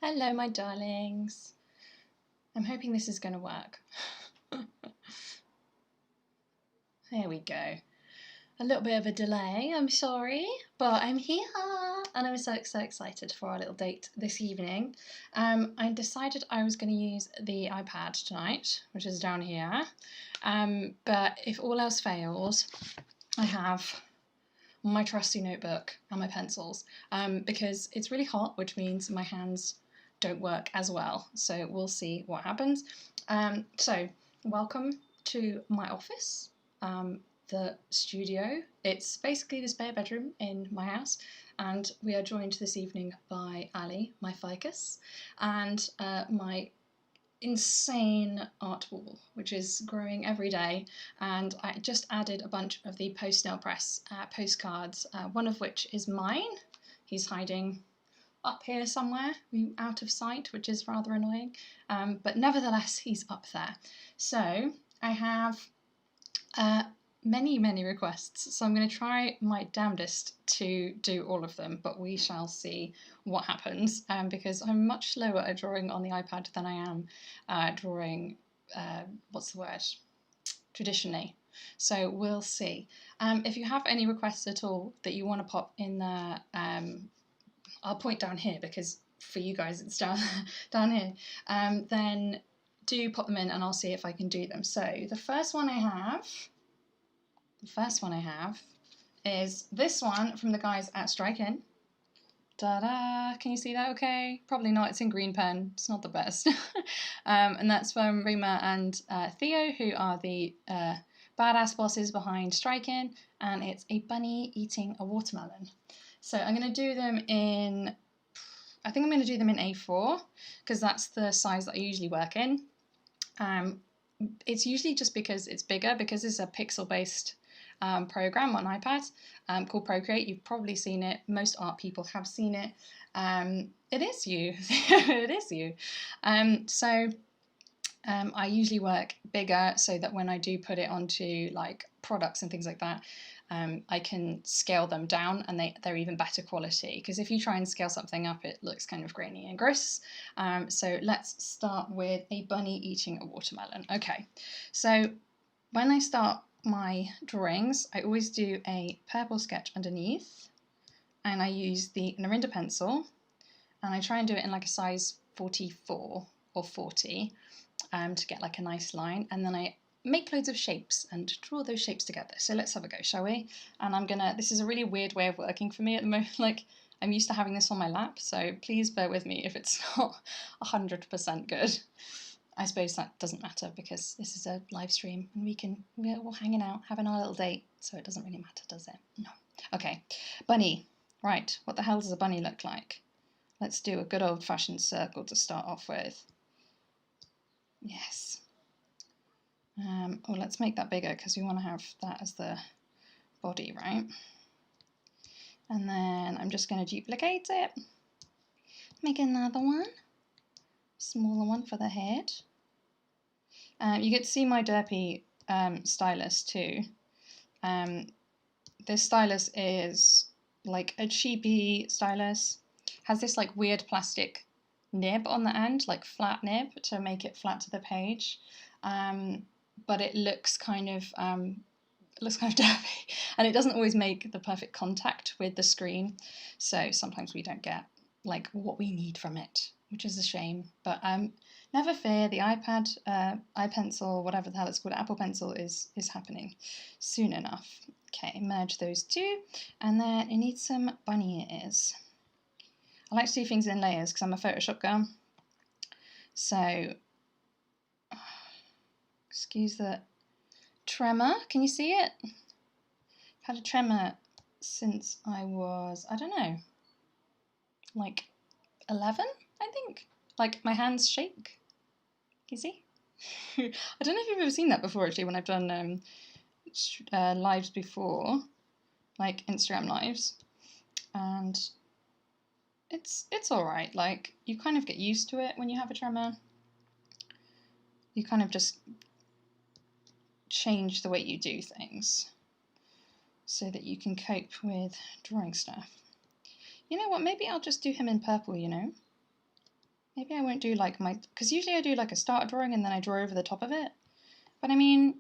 Hello, my darlings. I'm hoping this is going to work. There we go. A little bit of a delay, I'm sorry, but I'm here and I'm so excited for our little date this evening. I decided I was going to use the iPad tonight, which is down here, but if all else fails, I have my trusty notebook and my pencils because it's really hot, which means my hands don't work as well, so we'll see what happens. So welcome to my office, the studio. It's basically the spare bedroom in my house, and we are joined this evening by Ali, my ficus, and my insane art wall, which is growing every day, and I just added a bunch of the post-nail press postcards, one of which is mine. He's hiding up here somewhere, out of sight, which is rather annoying, but nevertheless he's up there. So I have many requests, so I'm going to try my damnedest to do all of them, but we shall see what happens, because I'm much slower at drawing on the iPad than I am drawing, what's the word, traditionally. So we'll see. If you have any requests at all that you want to pop in there, I'll point down here because for you guys it's down here, then do pop them in and I'll see if I can do them. So the first one I have is this one from the guys at Strike-In. Ta-da! Can you see that okay? Probably not, it's in green pen, it's not the best. And that's from Rima and Theo, who are the badass bosses behind Strike-In, and it's a bunny eating a watermelon. So I'm going to do them in, I think I'm going to do them in A4, because that's the size that I usually work in. It's usually just because it's bigger, because it's a pixel-based program on iPad called Procreate. You've probably seen it. Most art people have seen it. It is you. It is you. I usually work bigger so that when I do put it onto like products and things like that, I can scale them down and they're even better quality, because if you try and scale something up it looks kind of grainy and gross. So let's start with a bunny eating a watermelon. Okay, so when I start my drawings I always do a purple sketch underneath, and I use the Narinda pencil, and I try and do it in like a size 44 or 40 to get like a nice line, and then I make loads of shapes and draw those shapes together. So let's have a go, shall we? And this is a really weird way of working for me at the moment. Like, I'm used to having this on my lap, so please bear with me if it's not 100% good. I suppose that doesn't matter because this is a live stream and we're all hanging out, having our little date, so it doesn't really matter, does it? No. Okay, bunny. Right, what the hell does a bunny look like? Let's do a good old-fashioned circle to start off with. Yes. Oh, let's make that bigger because we want to have that as the body, right? And then I'm just going to duplicate it. Make another one. Smaller one for the head. You get to see my derpy stylus too. This stylus is like a cheapy stylus. Has this like weird plastic nib on the end, like flat nib to make it flat to the page. But it looks kind of derpy, and it doesn't always make the perfect contact with the screen, so sometimes we don't get like what we need from it, which is a shame. But never fear, the iPad, iPencil, whatever the hell it's called, Apple Pencil is happening soon enough. Okay, merge those two, and then it needs some bunny ears. I like to do things in layers because I'm a Photoshop girl. So, excuse the tremor, can you see it? I've had a tremor since I was, I don't know, like 11, I think. Like, my hands shake. Can you see? I don't know if you've ever seen that before, actually, when I've done lives before, like Instagram lives, and it's alright. Like, you kind of get used to it when you have a tremor. You kind of just change the way you do things so that you can cope with drawing stuff. You know what, maybe I'll just do him in purple, you know? Maybe I won't do like because usually I do like a starter drawing and then I draw over the top of it. But I mean,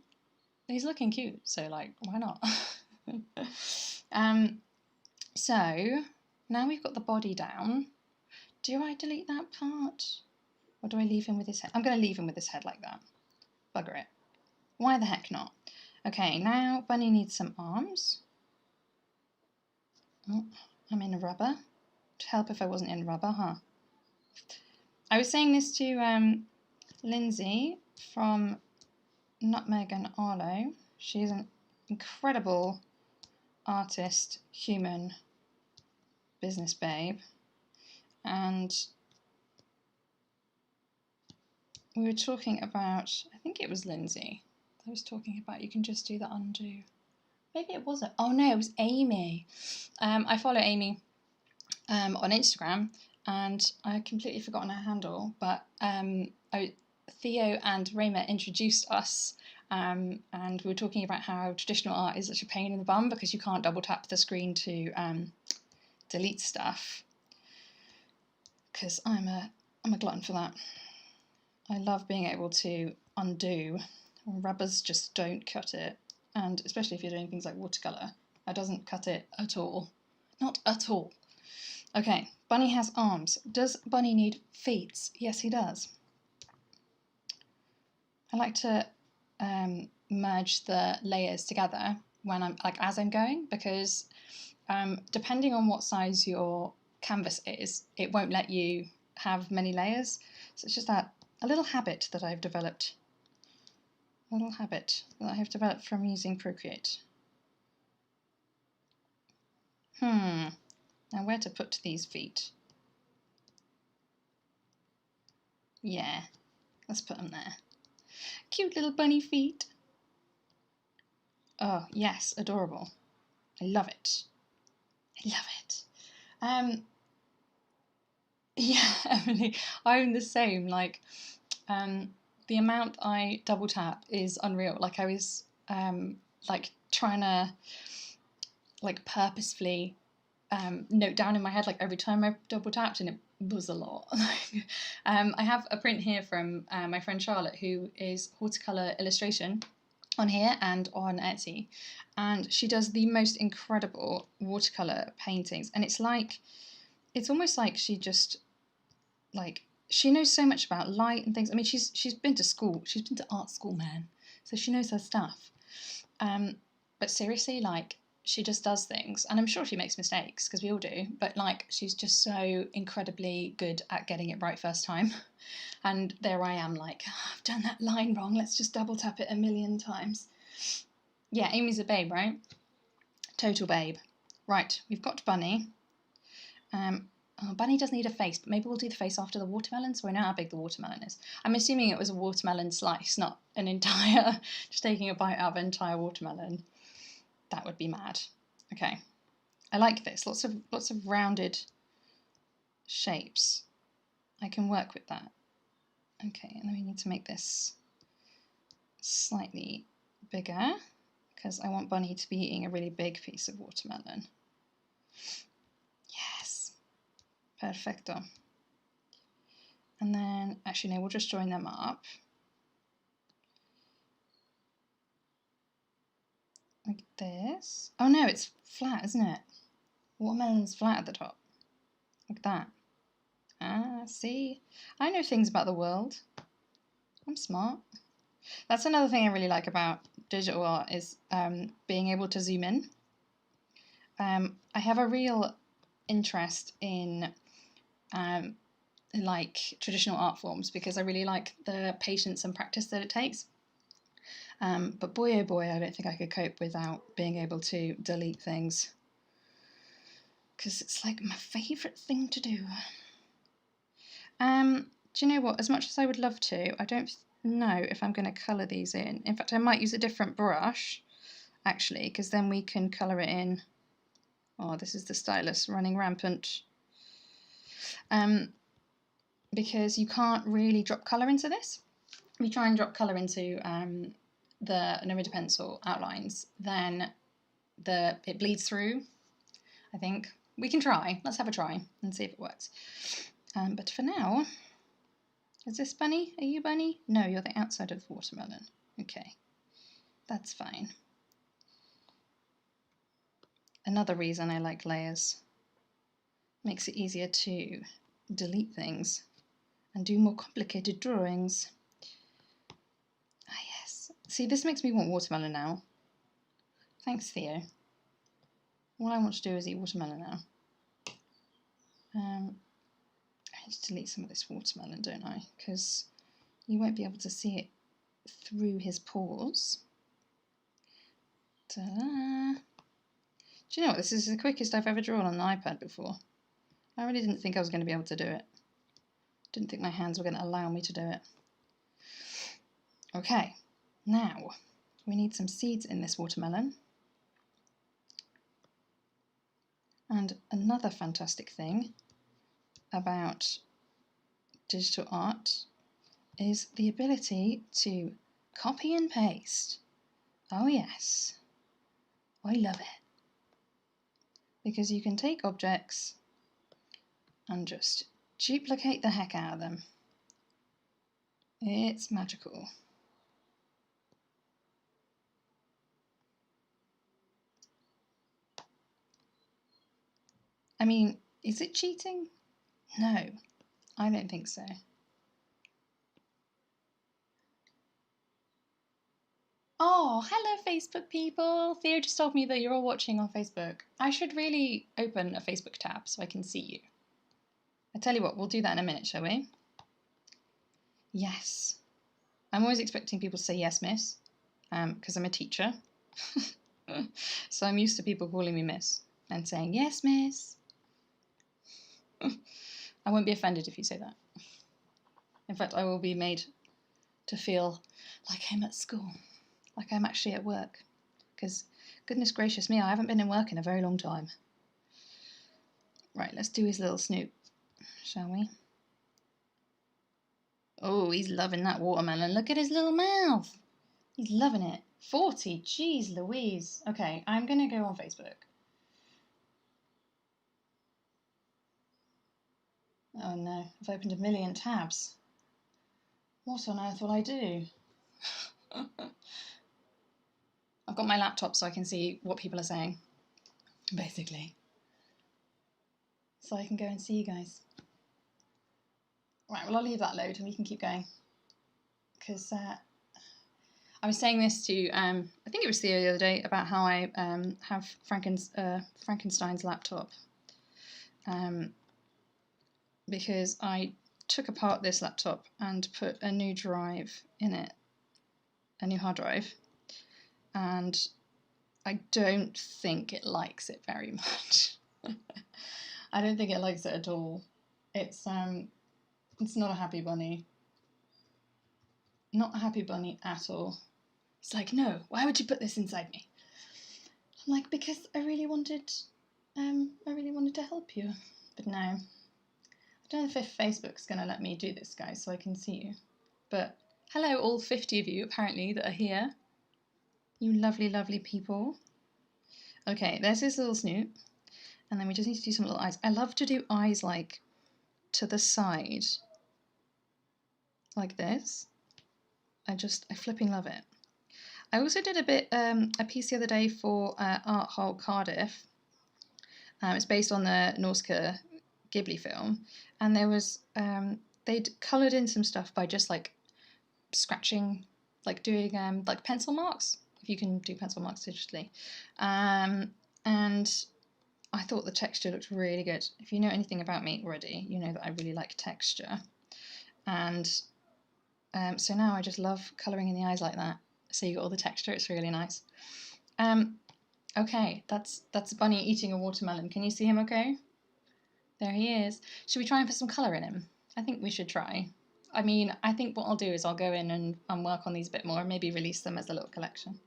he's looking cute, so like, why not? So now we've got the body down. Do I delete that part? Or do I leave him with his head? I'm going to leave him with his head like that. Bugger it. Why the heck not? Okay, now Bunny needs some arms. Oh, I'm in rubber. It'd help if I wasn't in rubber, huh? I was saying this to Lindsay from Nutmeg and Arlo. She's an incredible artist, human, business babe. And we were talking about, I think it was Lindsay. I was talking about you can just do the undo. Maybe it wasn't. Oh no, it was Amy. I follow Amy on Instagram, and I completely forgotten her handle, but Theo and Rayma introduced us, and we were talking about how traditional art is such a pain in the bum because you can't double tap the screen to delete stuff. Because I'm a glutton for that. I love being able to undo. Rubbers just don't cut it, and especially if you're doing things like watercolour, it doesn't cut it at all. Not at all. Okay, Bunny has arms. Does Bunny need feet? Yes, he does. I like to merge the layers together when I'm as I'm going, because depending on what size your canvas is, it won't let you have many layers. So it's just a little habit that I've developed. A little habit that I have developed from using Procreate. Now where to put these feet? Yeah, let's put them there. Cute little bunny feet. Oh, yes, adorable. I love it. I love it. Yeah, Emily, I'm the same. Like, the amount I double tap is unreal. Like, I was like trying to like purposefully note down in my head like every time I double tapped, and it was a lot. I have a print here from my friend Charlotte, who is watercolour illustration on here and on Etsy, and she does the most incredible watercolour paintings, and it's almost like she just like she knows so much about light and things. I mean, she's been to school, she's been to art school, man, so she knows her stuff. But seriously, like, she just does things, and I'm sure she makes mistakes because we all do, but like she's just so incredibly good at getting it right first time. And there I am like, oh, I've done that line wrong, let's just double tap it a million times. Yeah, Amy's a babe, right? Total babe. Right, we've got Bunny. Bunny does need a face, but maybe we'll do the face after the watermelon, so I know how big the watermelon is. I'm assuming it was a watermelon slice, not an entire, just taking a bite out of an entire watermelon. That would be mad. Okay, I like this. Lots of rounded shapes. I can work with that. Okay, and then we need to make this slightly bigger because I want Bunny to be eating a really big piece of watermelon. Yes, perfecto. And then, actually no, we'll just join them up. Like this. Oh no, it's flat, isn't it? Watermelon's flat at the top. Like that. Ah, see? I know things about the world. I'm smart. That's another thing I really like about digital art is being able to zoom in. I have a real interest in like traditional art forms because I really like the patience and practice that it takes. But boy oh boy, I don't think I could cope without being able to delete things, because it's like my favourite thing to do. Do you know what? As much as I would love to, I don't know if I'm going to colour these in. In fact, I might use a different brush, actually, because then we can colour it in. Oh, this is the stylus running rampant. Because you can't really drop colour into this. If you try and drop colour into the Narita pencil outlines, then it bleeds through, I think. We can try. Let's have a try and see if it works. But for now, Is this Bunny? Are you Bunny? No, you're the outside of the watermelon. Okay, that's fine. Another reason I like layers. Makes it easier to delete things and do more complicated drawings. Ah yes. See, this makes me want watermelon now. Thanks, Theo. All I want to do is eat watermelon now. I need to delete some of this watermelon, don't I? Because you won't be able to see it through his pores. Ta-da! Do you know what? This is the quickest I've ever drawn on an iPad before. I really didn't think I was going to be able to do it. Didn't think my hands were going to allow me to do it. Okay, now we need some seeds in this watermelon. And another fantastic thing about digital art is the ability to copy and paste. Oh yes, I love it. Because you can take objects and just duplicate the heck out of them. It's magical. I mean, is it cheating? No, I don't think so. Oh, hello Facebook people! Theo just told me that you're all watching on Facebook. I should really open a Facebook tab so I can see you. I tell you what, we'll do that in a minute, shall we? Yes. I'm always expecting people to say yes, miss, because I'm a teacher. So I'm used to people calling me miss and saying, yes, miss. I won't be offended if you say that. In fact, I will be made to feel like I'm at school, like I'm actually at work. Because, goodness gracious me, I haven't been in work in a very long time. Right, let's do his little snoot, shall we? Oh, he's loving that watermelon. Look at his little mouth. He's loving it. 40, jeez Louise. Okay, I'm going to go on Facebook. Oh no, I've opened a million tabs. What on earth will I do? I've got my laptop so I can see what people are saying, basically. So I can go and see you guys. Right, well I'll leave that load and we can keep going. Because I was saying this to, I think it was Theo the other day, about how I have Frankenstein's laptop. Because I took apart this laptop and put a new drive in it, a new hard drive, and I don't think it likes it very much. I don't think it likes it at all. It's not a happy bunny. Not a happy bunny at all. It's like, no, why would you put this inside me? I'm like, because I really wanted to help you. But no. I don't know if Facebook's going to let me do this, guys, so I can see you. But hello, all 50 of you, apparently, that are here. You lovely, lovely people. Okay, there's his little snoot. And then we just need to do some little eyes. I love to do eyes, like, to the side. Like this. I flipping love it. I also did a piece the other day for Art Hall Cardiff. It's based on the Nausicaa Ghibli film, and there was they'd coloured in some stuff by just like scratching, like doing like pencil marks, if you can do pencil marks digitally, and I thought the texture looked really good. If you know anything about me already, you know that I really like texture, and so now I just love colouring in the eyes like that. So you got all the texture. It's really nice. Okay, that's Bunny eating a watermelon. Can you see him okay? There he is. Should we try and put some colour in him? I think we should try. I mean, I think what I'll do is I'll go in and work on these a bit more and maybe release them as a little collection.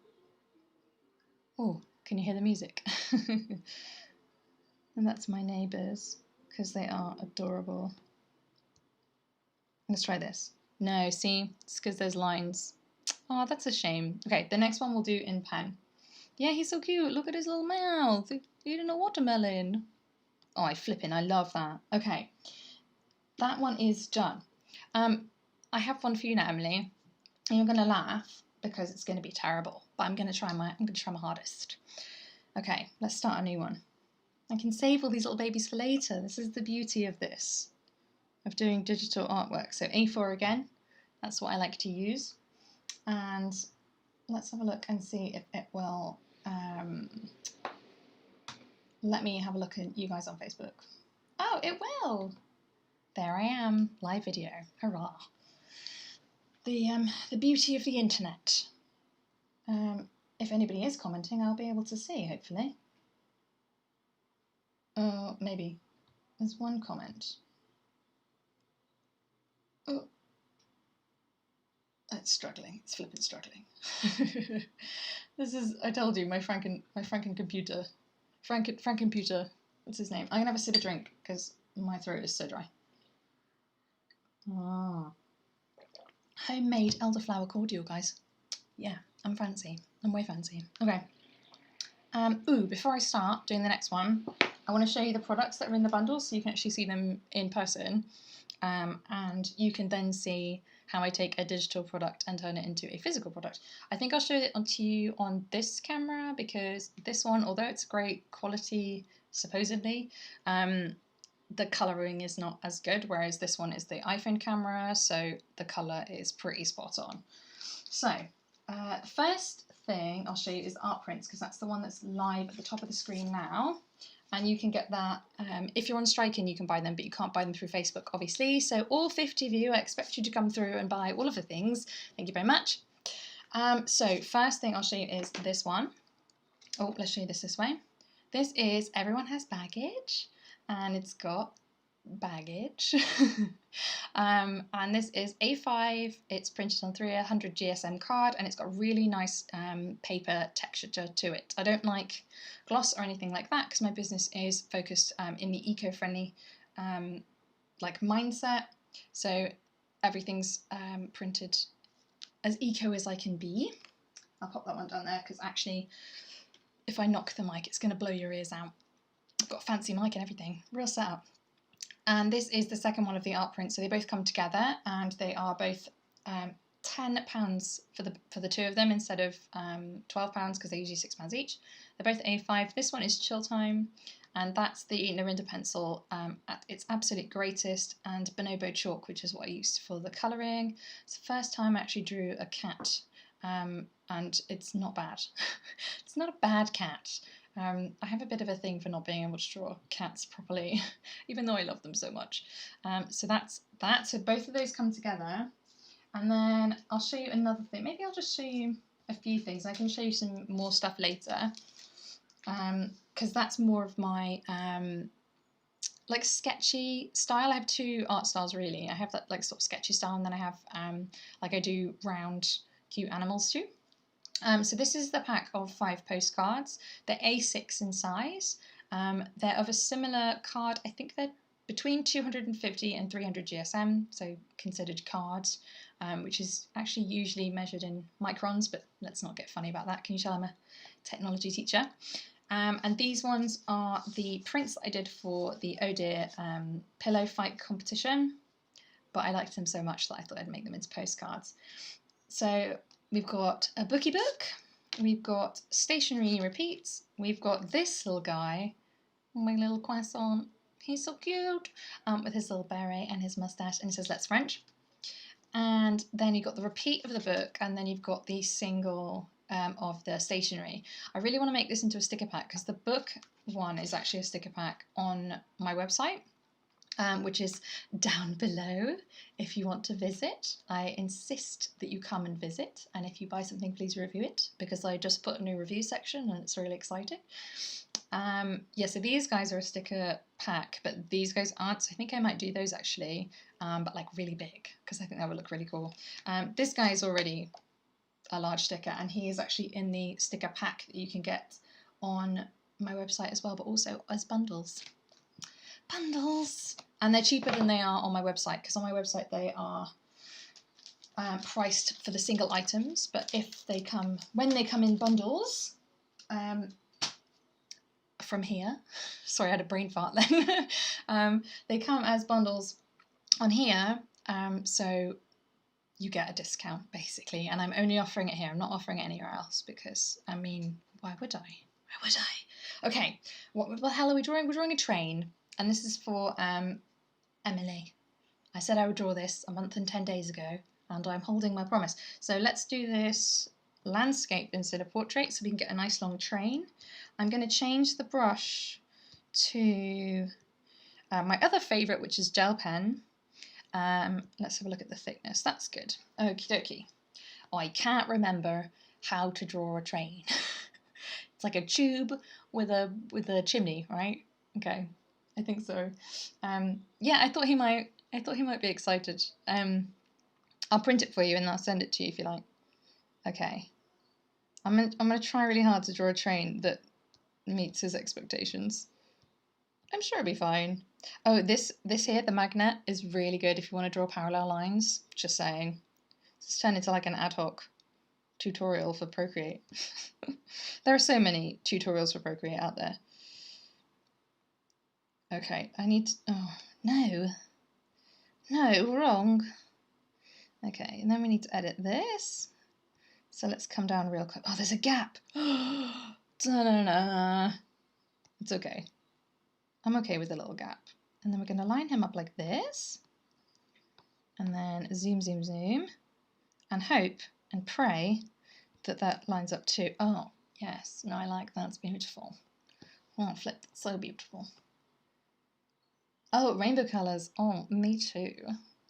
Oh, can you hear the music? And that's my neighbours, because they are adorable. Let's try this. No, see? It's because there's lines. Oh, that's a shame. Okay, the next one we'll do in pen. Yeah, he's so cute. Look at his little mouth. He's eating a watermelon. Oh, I love that. Okay, that one is done. I have one for you now, Emily, and you're going to laugh because it's going to be terrible, but I'm going to try my hardest. Okay, let's start a new one. I can save all these little babies for later. This is the beauty of this, of doing digital artwork. So A4 again, that's what I like to use. And let's have a look and see if it will let me have a look at you guys on Facebook. Oh, it will. There I am, live video. Hurrah. The beauty of the internet. If anybody is commenting, I'll be able to see, hopefully. Oh, maybe. There's one comment. Oh. It's struggling. It's flipping struggling. This is, I told you, my Franken computer. Frankenputer. What's his name? I'm going to have a sip of drink because my throat is so dry. Ah. Homemade elderflower cordial, guys. Yeah, I'm fancy. I'm way fancy. Okay. Before I start doing the next one, I want to show you the products that are in the bundle so you can actually see them in person. And you can then see how I take a digital product and turn it into a physical product. I think I'll show it to you on this camera because this one, although it's great quality, supposedly, the colouring is not as good, whereas this one is the iPhone camera, so the colour is pretty spot on. So, the first thing I'll show you is art prints, because that's the one that's live at the top of the screen now. And you can get that, if you're on Striking you can buy them, but you can't buy them through Facebook, obviously. So all 50 of you, I expect you to come through and buy all of the things. Thank you very much. So first thing I'll show you is this one. Oh, let's show you this way. This is Everyone Has Baggage, and it's got baggage. And this is A5, it's printed on 300 GSM card, and it's got really nice paper texture to it. I don't like gloss or anything like that because my business is focused in the eco-friendly like mindset, so everything's printed as eco as I can be. I'll pop that one down there because actually if I knock the mic it's going to blow your ears out. I've got a fancy mic and everything, real setup. And this is the second one of the art prints, so they both come together and they are both £10 for the two of them instead of £12 because they're usually £6 each. They're both A5. This one is Chill Time, and that's the Narinda pencil at its absolute greatest, and Bonobo chalk, which is what I used for the colouring. It's the first time I actually drew a cat, and it's not bad. It's not a bad cat. I have a bit of a thing for not being able to draw cats properly, even though I love them so much. So that's that. So both of those come together. And then I'll show you another thing. Maybe I'll just show you a few things. I can show you some more stuff later. Because that's more of my like sketchy style. I have two art styles really. I have that like sort of sketchy style, and then I have like I do round cute animals too. So this is the pack of 5 postcards. They're A6 in size. They're of a similar card. I think they're between 250 and 300 GSM, so considered cards, which is actually usually measured in microns, but let's not get funny about that. Can you tell I'm a technology teacher? And these ones are the prints that I did for the Oh Dear pillow fight competition, but I liked them so much that I thought I'd make them into postcards. So we've got a bookie book, we've got stationery repeats, we've got this little guy, my little croissant, he's so cute, with his little beret and his moustache, and it says Let's French. And then you've got the repeat of the book, and then you've got the single of the stationery. I really want to make this into a sticker pack because the book one is actually a sticker pack on my website. Which is down below if you want to visit. I insist that you come and visit, and if you buy something please review it because I just put a new review section and it's really exciting. Yeah, so these guys are a sticker pack, but these guys aren't, so I think I might do those actually, but like really big because I think that would look really cool. This guy is already a large sticker, and he is actually in the sticker pack that you can get on my website as well, but also as bundles. Bundles! And they're cheaper than they are on my website, because on my website they are priced for the single items, but when they come in bundles, from here, sorry I had a brain fart then, they come as bundles on here, so you get a discount basically, and I'm only offering it here. I'm not offering it anywhere else because, I mean, why would I? Why would I? Okay, what the hell are we drawing? We're drawing a train, and this is for Emily. I said I would draw this a month and 10 days ago, and I'm holding my promise. So let's do this landscape instead of portrait so we can get a nice long train. I'm going to change the brush to my other favourite, which is gel pen. Let's have a look at the thickness. That's good. Okie dokie. I can't remember how to draw a train. It's like a tube with a chimney, right? Okay, I think so. Yeah, I thought he might be excited. I'll print it for you and I'll send it to you if you like. Okay. I'm gonna try really hard to draw a train that meets his expectations. I'm sure it'll be fine. Oh, this here, the magnet, is really good if you want to draw parallel lines. Just saying. It's turned into like an ad hoc tutorial for Procreate. There are so many tutorials for Procreate out there. Okay, I need to... Oh, no. No, wrong. Okay, and then we need to edit this. So let's come down real quick. Oh, there's a gap. Da-da-da. It's okay. I'm okay with a little gap. And then we're going to line him up like this. And then zoom, zoom, zoom. And hope and pray that that lines up too. Oh, yes. No, I like that. It's beautiful. Oh, flip. That's so beautiful. Oh, rainbow colours. Oh, me too.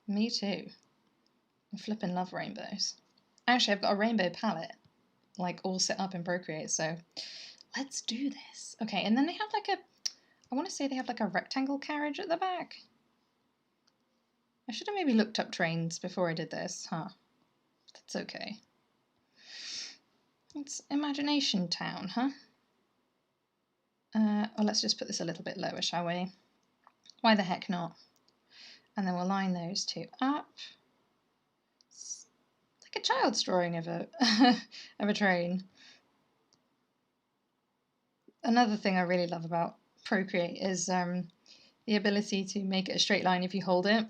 Me too. I flipping love rainbows. Actually, I've got a rainbow palette, like all set up in Procreate, so let's do this. Okay, and then they have like I want to say they have like a rectangle carriage at the back. I should have maybe looked up trains before I did this, huh? That's okay. It's Imagination Town, huh? Well, let's just put this a little bit lower, shall we? Why the heck not? And then we'll line those two up. It's like a child's drawing of a of a train. Another thing I really love about Procreate is the ability to make it a straight line if you hold it.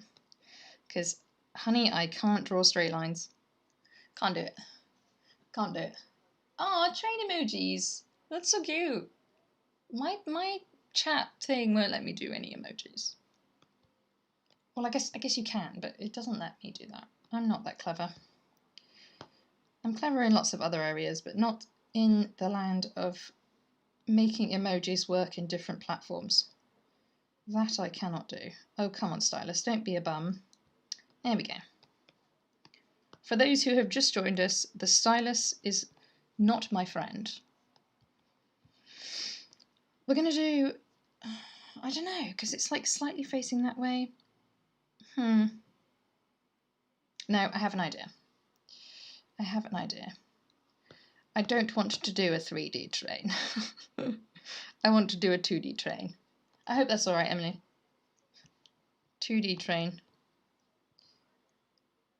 Because, honey, I can't draw straight lines. Can't do it. Can't do it. Oh, train emojis. That's so cute. My chat thing won't let me do any emojis. Well, I guess you can, but it doesn't let me do that. I'm not that clever. I'm clever in lots of other areas, but not in the land of making emojis work in different platforms. That I cannot do. Oh, come on, stylus, don't be a bum. There we go. For those who have just joined us, the stylus is not my friend. We're going to do... I don't know, because it's like slightly facing that way. No, I have an idea. I have an idea. I don't want to do a 3D train. I want to do a 2D train. I hope that's all right, Emily. 2D train.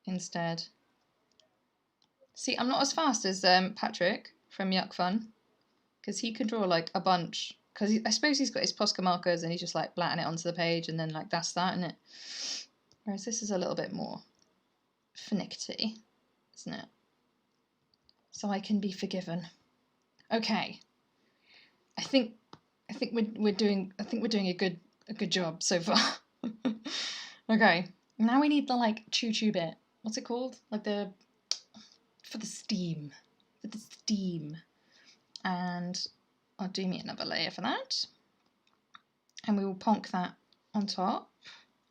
Instead. See, I'm not as fast as Patrick from Yuck Fun, because he can draw like a bunch. Because I suppose he's got his Posca markers and he's just like blatting it onto the page and then like that's that, isn't it? Whereas this is a little bit more finicky, isn't it? So I can be forgiven. Okay. I think we're doing a good job so far. Okay. Now we need the like choo-choo bit. What's it called? Like for the steam. For the steam. And I'll do me another layer for that. And we will ponk that on top.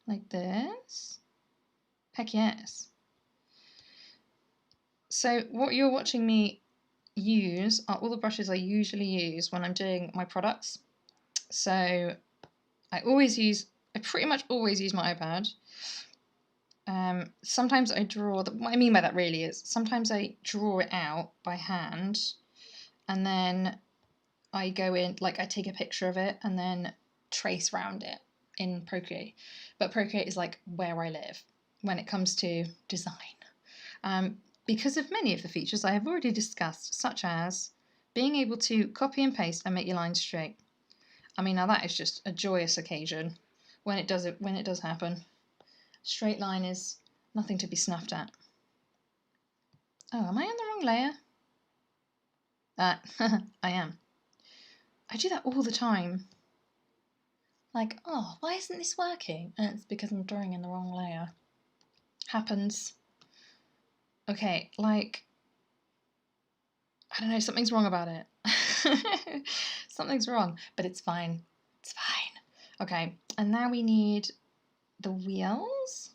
Like this. Heck yes. So what you're watching me use are all the brushes I usually use when I'm doing my products. So I pretty much always use my iPad. Sometimes I draw, what I mean by that really is, sometimes I draw it out by hand and then I go in, like I take a picture of it and then trace round it in Procreate. But Procreate is like where I live when it comes to design. Because of many of the features I have already discussed, such as being able to copy and paste and make your lines straight. I mean, now that is just a joyous occasion when it does happen. Straight line is nothing to be snuffed at. Oh, am I on the wrong layer? I am. I do that all the time. Like, oh, why isn't this working? And it's because I'm drawing in the wrong layer. Happens. Okay, like, I don't know, something's wrong about it. Something's wrong, but it's fine. It's fine. Okay, and now we need the wheels.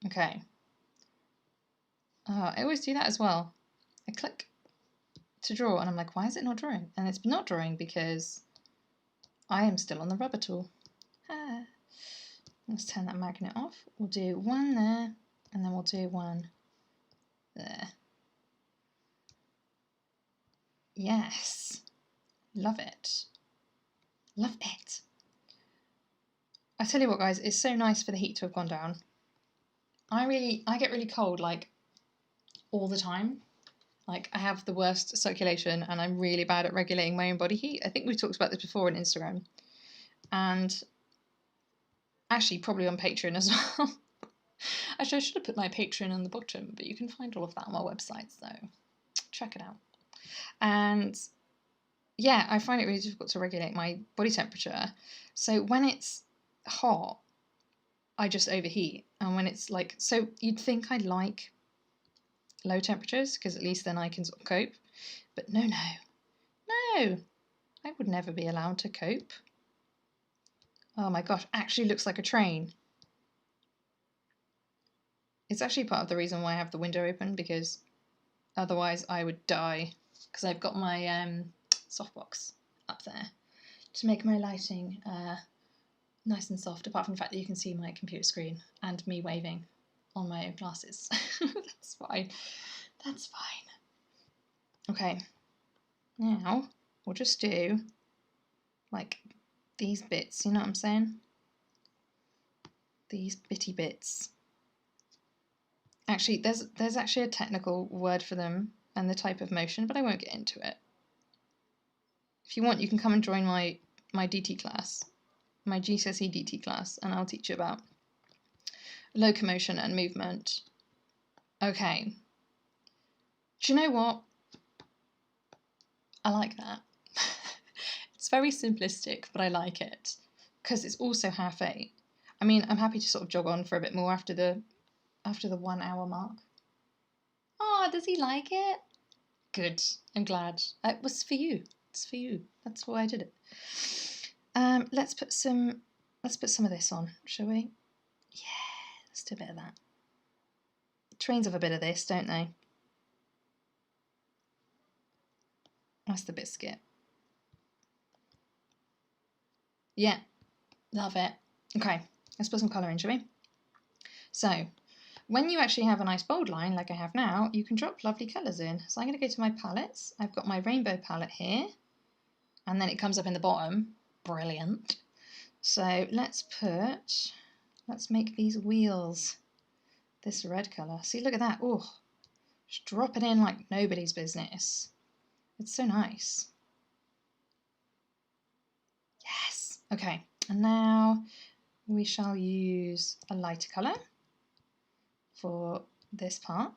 Okay. I always do that as well. I click to draw and I'm like, why is it not drawing? And it's not drawing because I am still on the rubber tool. Ah. Let's turn that magnet off. We'll do one there and then we'll do one there. Yes. Love it. Love it. I tell you what, guys, it's so nice for the heat to have gone down. I get really cold like all the time. Like I have the worst circulation and I'm really bad at regulating my own body heat. I think we've talked about this before on Instagram. And actually probably on Patreon as well. Actually, I should have put my Patreon on the bottom, but you can find all of that on my website, so check it out. And yeah, I find it really difficult to regulate my body temperature. So when it's hot, I just overheat. And when it's like, so you'd think I'd like low temperatures because at least then I can sort of cope. But no, I would never be allowed to cope. Oh my gosh, actually looks like a train. It's actually part of the reason why I have the window open, because otherwise I would die. Because I've got my softbox up there to make my lighting nice and soft, apart from the fact that you can see my computer screen and me waving on my own glasses. That's fine. That's fine. Okay, now we'll just do like these bits, you know what I'm saying? These bitty bits. Actually, there's actually a technical word for them and the type of motion, but I won't get into it. If you want, you can come and join my DT class, my GCSE DT class, and I'll teach you about locomotion and movement. Okay. Do you know what? I like that. It's very simplistic, but I like it because it's also 8:30. I mean, I'm happy to sort of jog on for a bit more after the 1 hour mark. Oh, does he like it? Good. I'm glad. It was for you. It's for you. That's why I did it. Let's put some of this on, shall we? Yeah, let's do a bit of that. Trains have a bit of this, don't they? That's the biscuit. Yeah, love it. Okay, let's put some colour in, shall we? So, when you actually have a nice bold line like I have now, you can drop lovely colours in. So I'm going to go to my palettes. I've got my rainbow palette here, and then it comes up in the bottom. Brilliant. So let's make these wheels this red colour. See, look at that. Oh, just drop it in like nobody's business. It's so nice. Yes. Okay, and now we shall use a lighter colour for this part,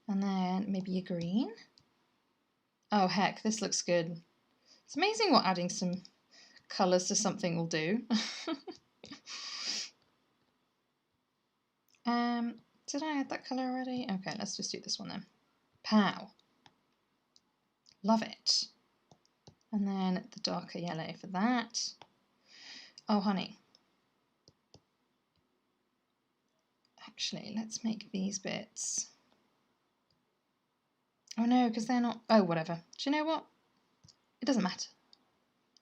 and then maybe a green. Oh heck, this looks good. It's amazing what adding some colours to something will do. Did I add that colour already? Okay, let's just do this one then. Pow. Love it. And then the darker yellow for that. Oh honey. Actually, let's make these bits. Oh no, because they're not... Oh, whatever. Do you know what? It doesn't matter.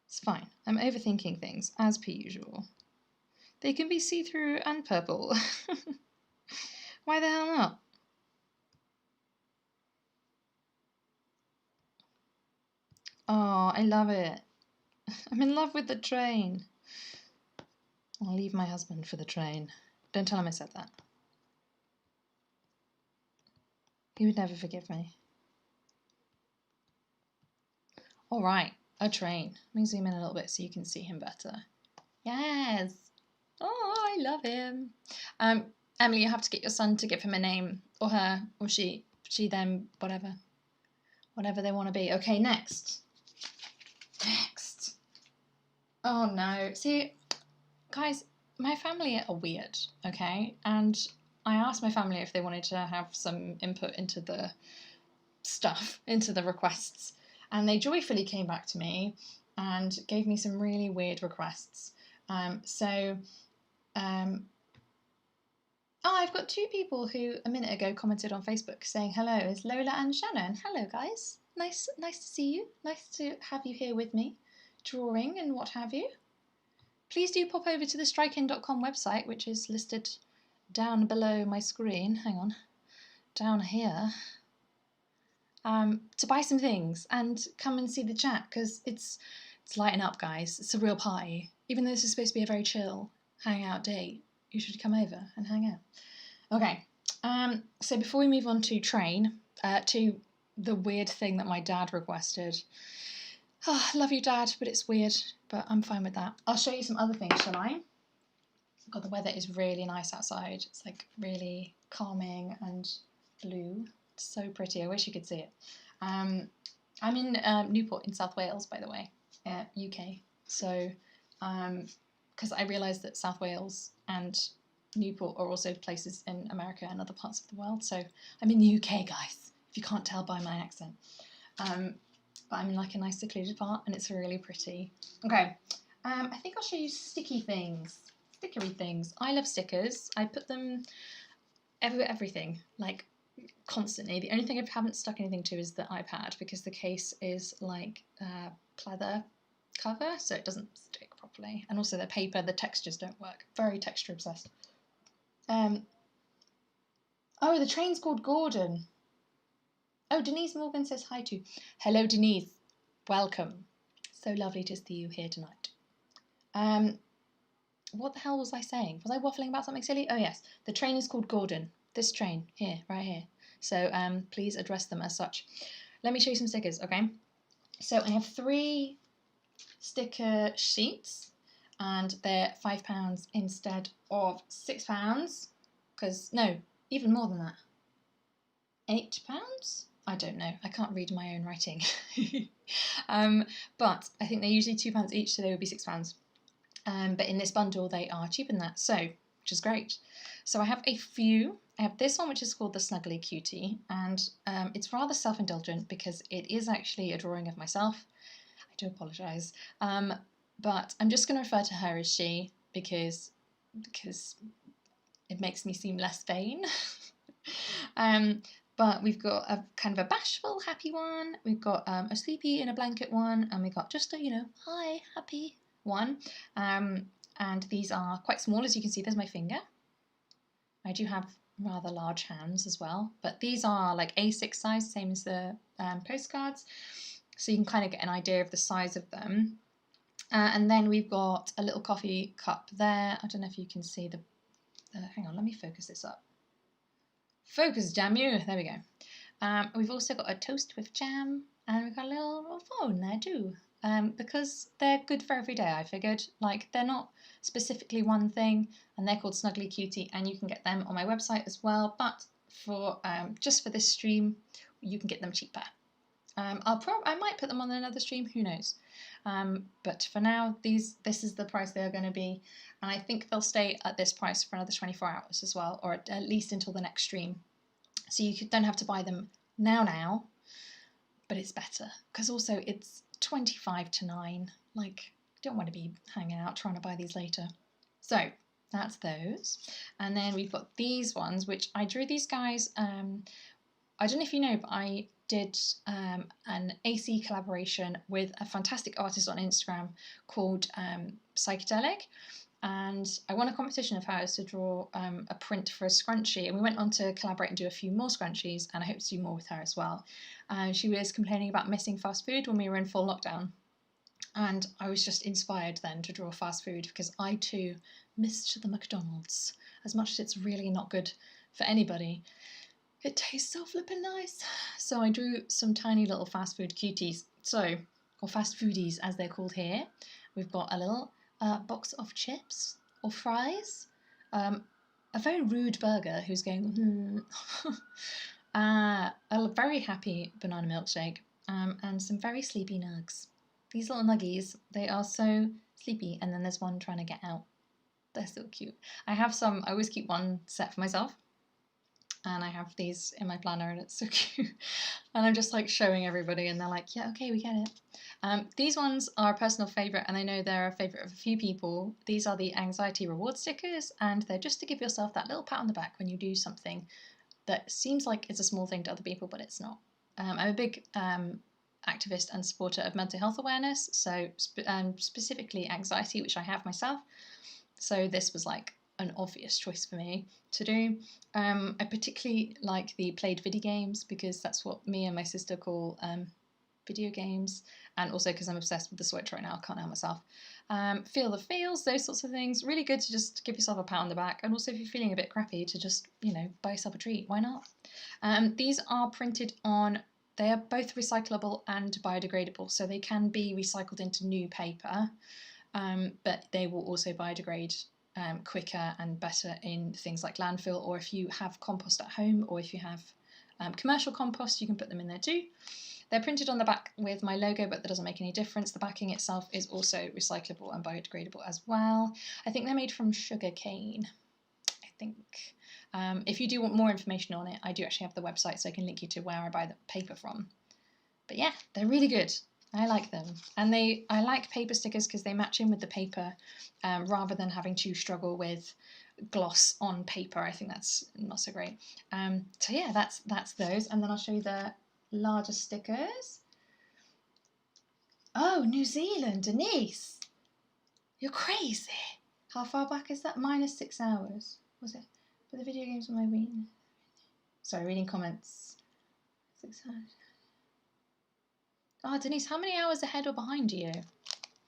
It's fine. I'm overthinking things, as per usual. They can be see-through and purple. Why the hell not? Oh, I love it. I'm in love with the train. I'll leave my husband for the train. Don't tell him I said that. He would never forgive me. All right, a train. Let me zoom in a little bit so you can see him better. Yes. Oh, I love him. Emily, you have to get your son to give him a name or her, or she, them, whatever they want to be. Okay, next. Oh no, see, guys, my family are weird, okay, and I asked my family if they wanted to have some input into the stuff, into the requests, and they joyfully came back to me and gave me some really weird requests. Oh, I've got 2 people who a minute ago commented on Facebook saying hello. It's Lola and Shannon. Hello, guys. Nice to see you. Nice to have you here with me, drawing and what have you. Please do pop over to the strikin.com website, which is listed down below my screen. Hang on, down here. To buy some things and come and see the chat, because it's lighting up, guys. It's a real party. Even though this is supposed to be a very chill hangout day, you should come over and hang out. Okay, so before we move on to train, to the weird thing that my dad requested. Oh, love you, Dad, but it's weird, but I'm fine with that. I'll show you some other things, shall I? God, the weather is really nice outside. It's like really calming and blue. It's so pretty. I wish you could see it. I'm in Newport in South Wales, by the way, UK. So, because I realised that South Wales and Newport are also places in America and other parts of the world. So I'm in the UK, guys, if you can't tell by my accent. But I'm in like a nice secluded part and it's really pretty. Okay, I think I'll show you sticky things. Stickery things. I love stickers. I put them everything, like constantly. The only thing I haven't stuck anything to is the iPad because the case is like pleather cover, so it doesn't stick properly. And also the paper, the textures don't work. Very texture obsessed. Oh, the train's called Gordon. Oh, Denise Morgan says hi too. Hello, Denise. Welcome. So lovely to see you here tonight. What the hell was I saying? Was I waffling about something silly? Oh yes, the train is called Gordon. This train, here, right here. So please address them as such. Let me show you some stickers, okay? So I have 3 sticker sheets and they're £5 instead of £6. Because, no, even more than that. £8? I don't know. I can't read my own writing. But I think they're usually £2 each, so they would be £6. But in this bundle, they are cheaper than that, so, which is great. So I have a few. I have this one, which is called the Snuggly Cutie, and it's rather self-indulgent because it is actually a drawing of myself. I do apologise. But I'm just going to refer to her as she because it makes me seem less vain. But we've got a kind of a bashful, happy one. We've got a sleepy in a blanket one, and we've got just a, hi, happy one. And these are quite small, as you can see. There's my finger. I do have rather large hands as well, but these are like A6 size, same as the postcards. So you can kind of get an idea of the size of them. And then we've got a little coffee cup there. I don't know if you can see the hang on, let me focus this up. Focus, damn you. There we go. We've also got a toast with jam, and we've got a little phone there too. Because they're good for every day, I figured. Like, they're not specifically one thing, and they're called Snuggly Cutie, and you can get them on my website as well. But for just for this stream, you can get them cheaper. I might put them on another stream, who knows. But for now, this is the price they are going to be, and I think they'll stay at this price for another 24 hours as well, or at least until the next stream. So you don't have to buy them now, but it's better because also it's 25 to 9. Like, don't want to be hanging out trying to buy these later. So that's those, and then we've got these ones, which I drew these guys. I don't know if you know, but I did an AC collaboration with a fantastic artist on Instagram called Psychedelic, and I won a competition of hers to draw a print for a scrunchie, and we went on to collaborate and do a few more scrunchies, and I hope to do more with her as well. She was complaining about missing fast food when we were in full lockdown, and I was just inspired then to draw fast food because I too missed the McDonald's. As much as it's really not good for anybody, it tastes so flippin' nice. So I drew some tiny little fast food cuties, or fast foodies as they're called here. We've got a little box of chips or fries. a very rude burger who's going, a very happy banana milkshake, and some very sleepy nugs. These little nuggies, they are so sleepy, and then there's one trying to get out. They're so cute. I always keep one set for myself, and I have these in my planner, and it's so cute. And I'm just like showing everybody, and they're like, yeah, okay, we get it. These ones are a personal favourite, and I know they're a favourite of a few people. These are the anxiety reward stickers, and they're just to give yourself that little pat on the back when you do something that seems like it's a small thing to other people, but it's not. I'm a big activist and supporter of mental health awareness, so specifically anxiety, which I have myself. So this was like an obvious choice for me to do. I particularly like the played video games because that's what me and my sister call video games, and also because I'm obsessed with the Switch right now, I can't help myself. Feel the feels, those sorts of things. Really good to just give yourself a pat on the back, and also if you're feeling a bit crappy, to just, buy yourself a treat. Why not? These are printed on. They are both recyclable and biodegradable, so they can be recycled into new paper, but they will also biodegrade quicker and better in things like landfill, or if you have compost at home, or if you have commercial compost, you can put them in there too. They're printed on the back with my logo, but that doesn't make any difference. The backing itself is also recyclable and biodegradable as well. I think they're made from sugar cane, I think. If you do want more information on it, I do actually have the website, so I can link you to where I buy the paper from. But yeah, they're really good. I like them. And I like paper stickers because they match in with the paper, rather than having to struggle with gloss on paper. I think that's not so great. So yeah, that's those. And then I'll show you the larger stickers. Oh, New Zealand, Denise. You're crazy. How far back is that? -6 hours. Was it? For the video games on my reading. Sorry, reading comments. 6 hours. Oh, Denise, how many hours ahead or behind are you?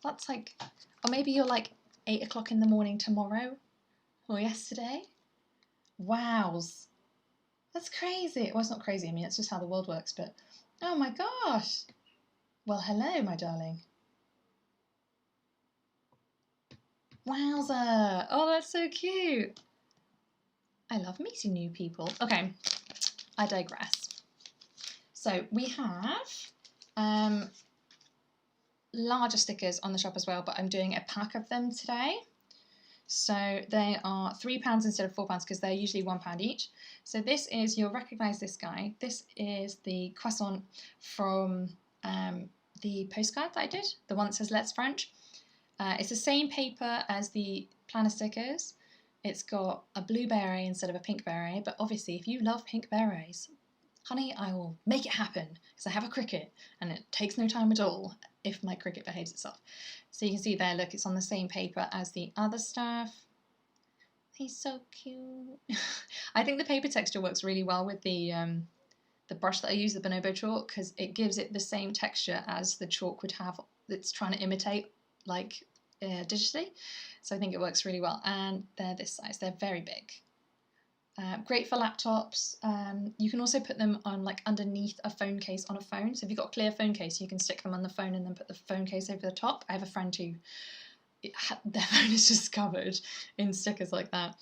That's like, or maybe you're like 8 o'clock in the morning tomorrow or yesterday. Wows. That's crazy. Well, it's not crazy. I mean, it's just how the world works, but oh my gosh. Well, hello, my darling. Wowza. Oh, that's so cute. I love meeting new people. Okay, I digress. So we have larger stickers on the shop as well, but I'm doing a pack of them today. So they are £3 instead of £4 because they're usually £1 each. So this is, you'll recognise this guy. This is the croissant from the postcard that I did, the one that says Let's French. It's the same paper as the planner stickers. It's got a blue beret instead of a pink beret, but obviously if you love pink berets, honey, I will make it happen because I have a cricket and it takes no time at all if my cricket behaves itself. So you can see there, look, it's on the same paper as the other stuff. He's so cute. I think the paper texture works really well with the brush that I use, the Bonobo chalk, because it gives it the same texture as the chalk would have that's trying to imitate, like, digitally. So I think it works really well. And they're this size, they're very big. Great for laptops. You can also put them on like underneath a phone case on a phone. So if you've got a clear phone case, you can stick them on the phone and then put the phone case over the top. I have a friend who their phone is just covered in stickers like that.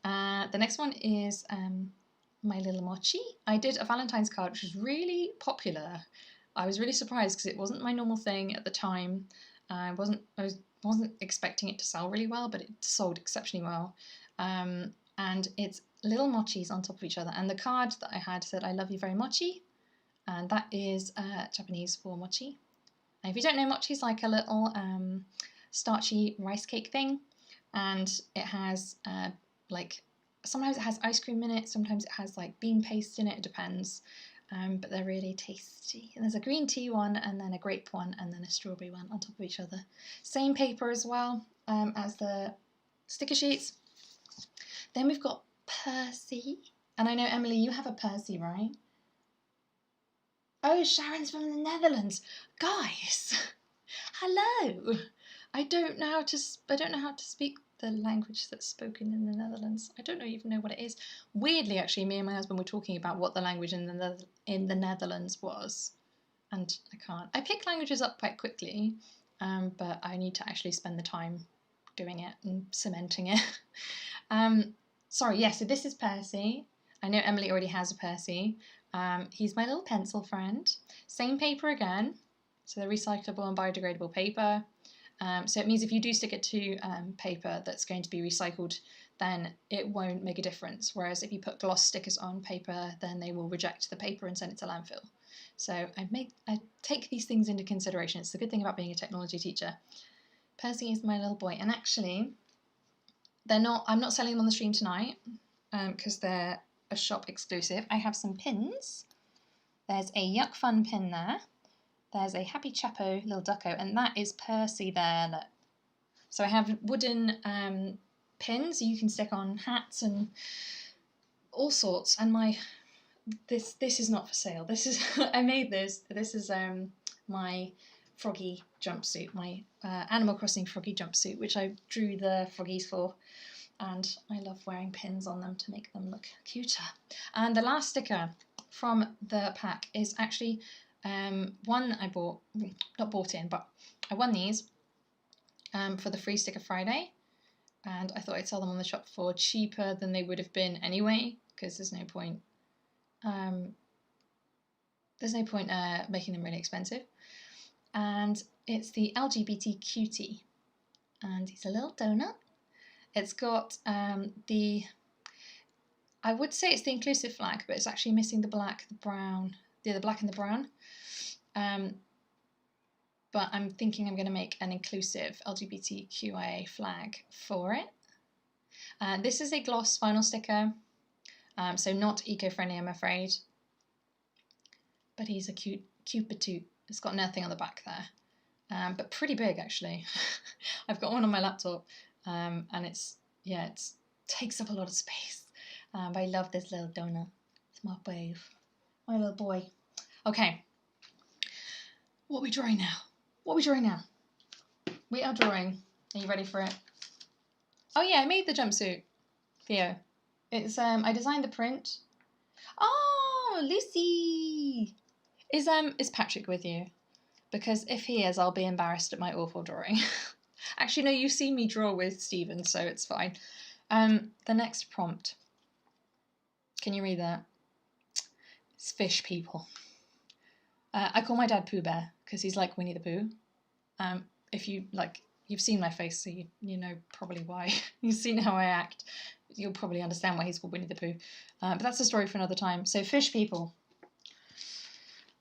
The next one is my little mochi. I did a Valentine's card, which was really popular. I was really surprised because it wasn't my normal thing at the time. I wasn't expecting it to sell really well, but it sold exceptionally well. And it's little mochis on top of each other. And the card that I had said, "I love you very mochi," and that is Japanese for mochi. And if you don't know, mochi is like a little starchy rice cake thing, and it has like, sometimes it has ice cream in it, sometimes it has like bean paste in it, it depends. But they're really tasty. And there's a green tea one, and then a grape one, and then a strawberry one on top of each other. Same paper as well as the sticker sheets. Then we've got Percy. And I know, Emily, you have a Percy, right? Oh, Sharon's from the Netherlands. Guys, hello. I don't know how to speak the language that's spoken in the Netherlands. I don't even know what it is. Weirdly, actually, me and my husband were talking about what the language in the Netherlands was, and I can't. I pick languages up quite quickly, but I need to actually spend the time doing it and cementing it. sorry, yeah, so this is Percy. I know Emily already has a Percy. He's my little pencil friend. Same paper again. So they're recyclable and biodegradable paper. So it means if you do stick it to paper that's going to be recycled, then it won't make a difference. Whereas if you put gloss stickers on paper, then they will reject the paper and send it to landfill. So I take these things into consideration. It's the good thing about being a technology teacher. Percy is my little boy, and actually, I'm not selling them on the stream tonight because they're a shop exclusive. I have some pins. There's a Yuck Fun pin there. There's a Happy Chapo little ducko, and that is Percy there. Look. So I have wooden pins you can stick on hats and all sorts. And this is not for sale. This is I made this. This is my froggy jumpsuit, my Animal Crossing froggy jumpsuit, which I drew the froggies for. And I love wearing pins on them to make them look cuter. And the last sticker from the pack is actually one I bought, not bought in, but I won these for the Free Sticker Friday. And I thought I'd sell them on the shop for cheaper than they would have been anyway, because there's no point making them really expensive. And it's the LGBT cutie. And he's a little donut. It's got I would say it's the inclusive flag, but it's actually missing the black, the brown, the black and the brown. But I'm thinking I'm going to make an inclusive LGBTQIA flag for it. This is a gloss vinyl sticker, so not eco-friendly, I'm afraid. But he's a cute patoot. It's got nothing on the back there, but pretty big actually. I've got one on my laptop. And it takes up a lot of space. But I love this little donut. It's my babe, my little boy. Okay, what are we drawing now? We are drawing. Are you ready for it? Oh yeah, I made the jumpsuit, Theo. It's I designed the print. Oh, Lucy! Is Patrick with you? Because if he is, I'll be embarrassed at my awful drawing. Actually, no, you've seen me draw with Stephen, so it's fine. The next prompt. Can you read that? It's fish people. I call my dad Pooh Bear because he's like Winnie the Pooh. If you've seen my face, so you know probably why. You've seen how I act. You'll probably understand why he's called Winnie the Pooh. But that's a story for another time. So fish people.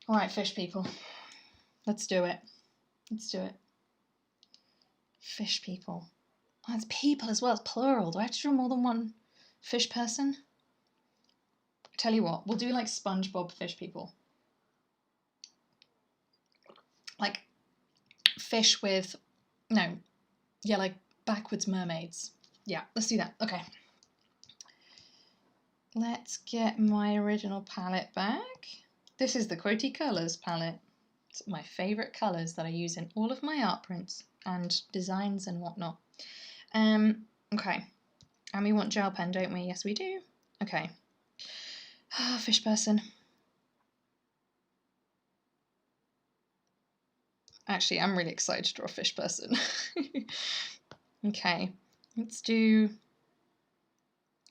All right, fish people. Let's do it. Fish people. Oh, it's people as well. It's plural. Do I have to draw more than one fish person? I tell you what, we'll do like SpongeBob fish people. Like fish with, like backwards mermaids. Yeah, let's do that. Okay. Let's get my original palette back. This is the Quotea Colours palette. It's my favourite colours that I use in all of my art prints and designs and whatnot. Okay. And we want gel pen, don't we? Yes, we do. Okay. Fish person. Actually, I'm really excited to draw a fish person. Okay. Let's do...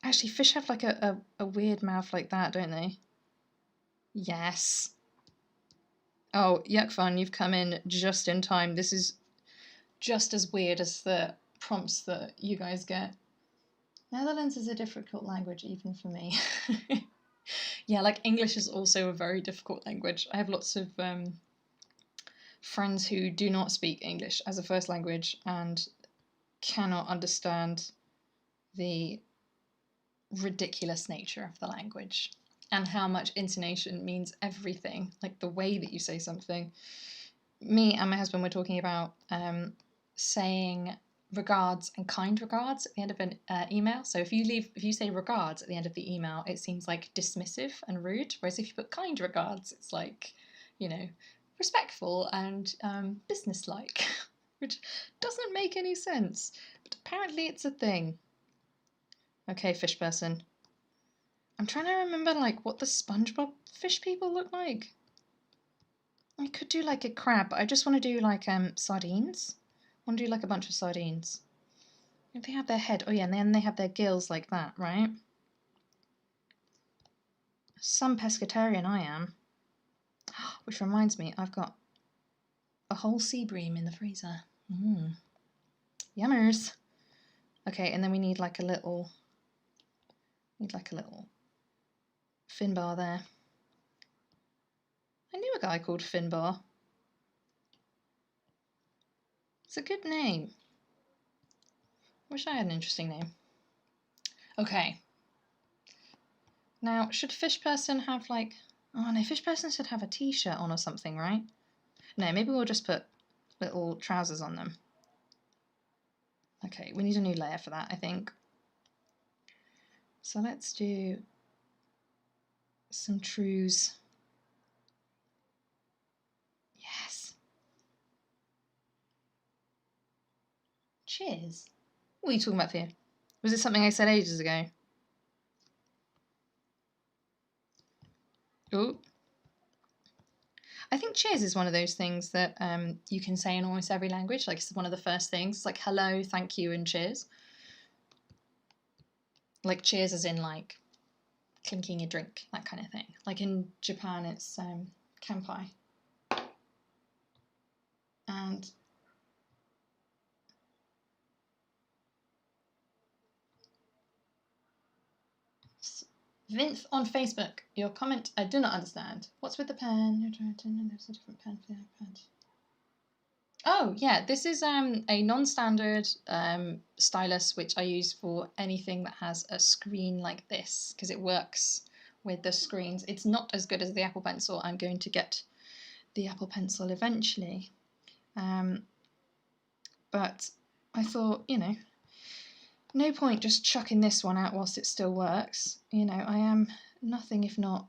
Actually, fish have like a weird mouth like that, don't they? Yes. Oh, Yuck Fun, you've come in just in time. This is just as weird as the prompts that you guys get. Netherlands is a difficult language even for me. Yeah, like English is also a very difficult language. I have lots of friends who do not speak English as a first language and cannot understand the ridiculous nature of the language and how much intonation means everything, like the way that you say something. Me and my husband were talking about saying regards and kind regards at the end of an email. So if you say regards at the end of the email, it seems like dismissive and rude, whereas if you put kind regards, it's like, respectful and businesslike, which doesn't make any sense, but apparently it's a thing. Okay, fish person. I'm trying to remember what the SpongeBob fish people look like. I could do like a crab, but I just want to do sardines. I want to do like a bunch of sardines. They have their head. Oh yeah, and then they have their gills like that, right? Some pescatarian I am. Which reminds me, I've got a whole sea bream in the freezer. Yummers. Okay, and then we need like a little Finbar there. I knew a guy called Finbar. It's a good name. Wish I had an interesting name. Okay. Now, should Fish Person have like... Oh no, Fish Person should have a t-shirt on or something, right? No, maybe we'll just put little trousers on them. Okay, we need a new layer for that, I think. So let's do some trews. Yes. Cheers. What are you talking about here? Was it something I said ages ago? Oh. I think cheers is one of those things that you can say in almost every language. Like it's one of the first things. It's like hello, thank you, and cheers. Like cheers as in like clinking a drink, that kind of thing. Like in Japan, it's kanpai. And Vince on Facebook, your comment I do not understand. What's with the pen? You're trying to there's a different pen for the iPad. Oh yeah, this is a non-standard stylus which I use for anything that has a screen like this because it works with the screens. It's not as good as the Apple Pencil. I'm going to get the Apple Pencil eventually, but I thought, you know, no point just chucking this one out whilst it still works. You know, I am nothing if not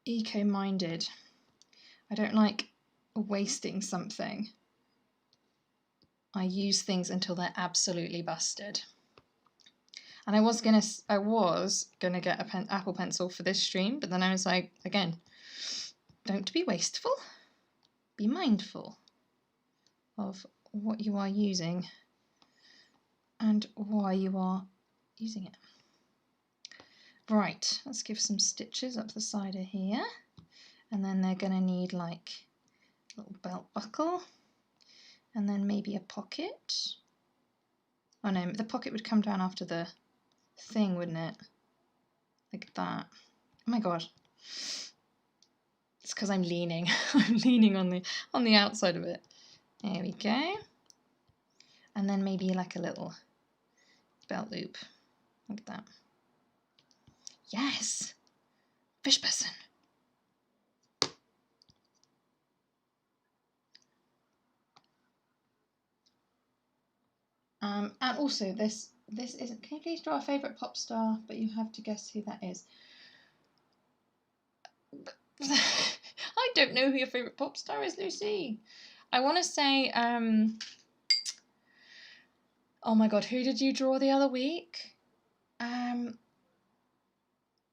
eco-minded. I don't like wasting something. I use things until they're absolutely busted. And I was gonna get a Apple Pencil for this stream, but then I was like, again, don't be wasteful. Be mindful of what you are using and why you are using it. Right, let's give some stitches up the side of here. And then they're gonna need like a little belt buckle. And then maybe a pocket. Oh no, the pocket would come down after the thing, wouldn't it? Like that. Oh my god. It's because I'm leaning. I'm leaning on the outside of it. There we go. And then maybe like a little belt loop. Like that. Yes! Fish person. And also this isn't. Can you please draw a favourite pop star? But you have to guess who that is. I don't know who your favourite pop star is, Lucy. I want to say. Oh my god, who did you draw the other week? Oh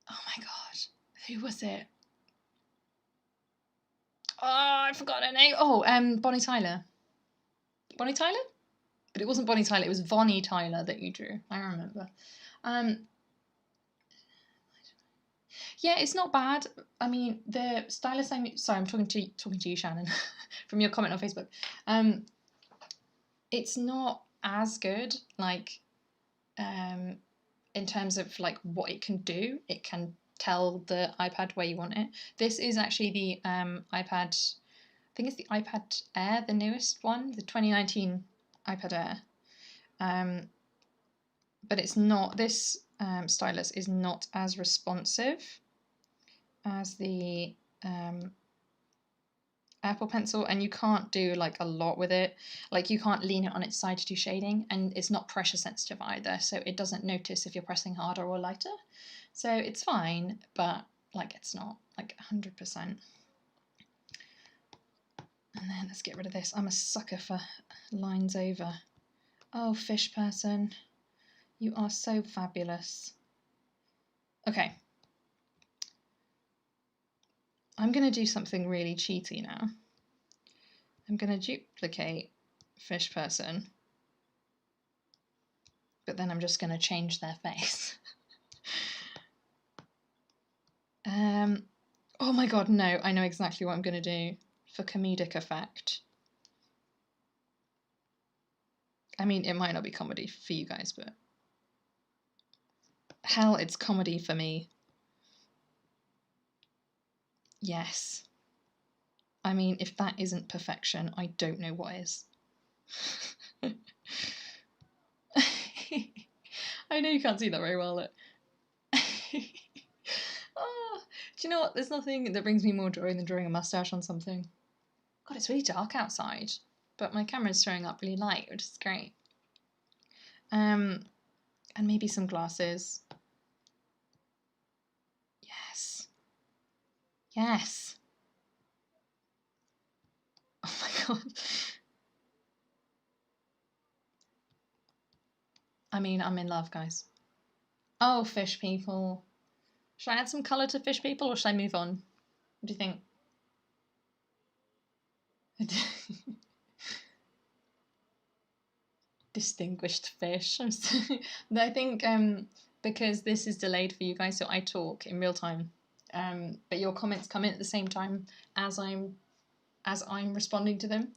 my god, who was it? Oh, I forgot her name. Oh, Bonnie Tyler. Bonnie Tyler? But it wasn't Bonnie Tyler, it was Vonnie Tyler that you drew. I remember. Yeah, it's not bad. I mean, the stylus sorry, I'm talking to you, Shannon, from your comment on Facebook. It's not as good, like, in terms of like what it can do. It can tell the iPad where you want it. This is actually the iPad. I think it's the iPad Air, the newest one, the 2019 iPad Air. But it's not. This stylus is not as responsive as the Apple Pencil, and you can't do like a lot with it. Like you can't lean it on its side to do shading, and it's not pressure sensitive either, so it doesn't notice if you're pressing harder or lighter. So it's fine, but like it's not like 100%. And then let's get rid of this. I'm a sucker for lines over. Oh, fish person, you are so fabulous. Okay. I'm going to do something really cheaty now. I'm going to duplicate fish person. but then I'm just going to change their face. Oh my god, no, I know exactly what I'm going to do for comedic effect. I mean, it might not be comedy for you guys, but hell, it's comedy for me. Yes. I mean, if that isn't perfection, I don't know what is. I know you can't see that very well. Oh, do you know what? There's nothing that brings me more joy than drawing a mustache on something. God, it's really dark outside, but my camera's showing up really light, which is great. And maybe some glasses. Yes. Yes. Oh my god. I mean, I'm in love, guys. Oh, fish people. Should I add some colour to fish people or should I move on? What do you think? Distinguished fish. I think because this is delayed for you guys, so I talk in real time. But your comments come in at the same time as I'm responding to them.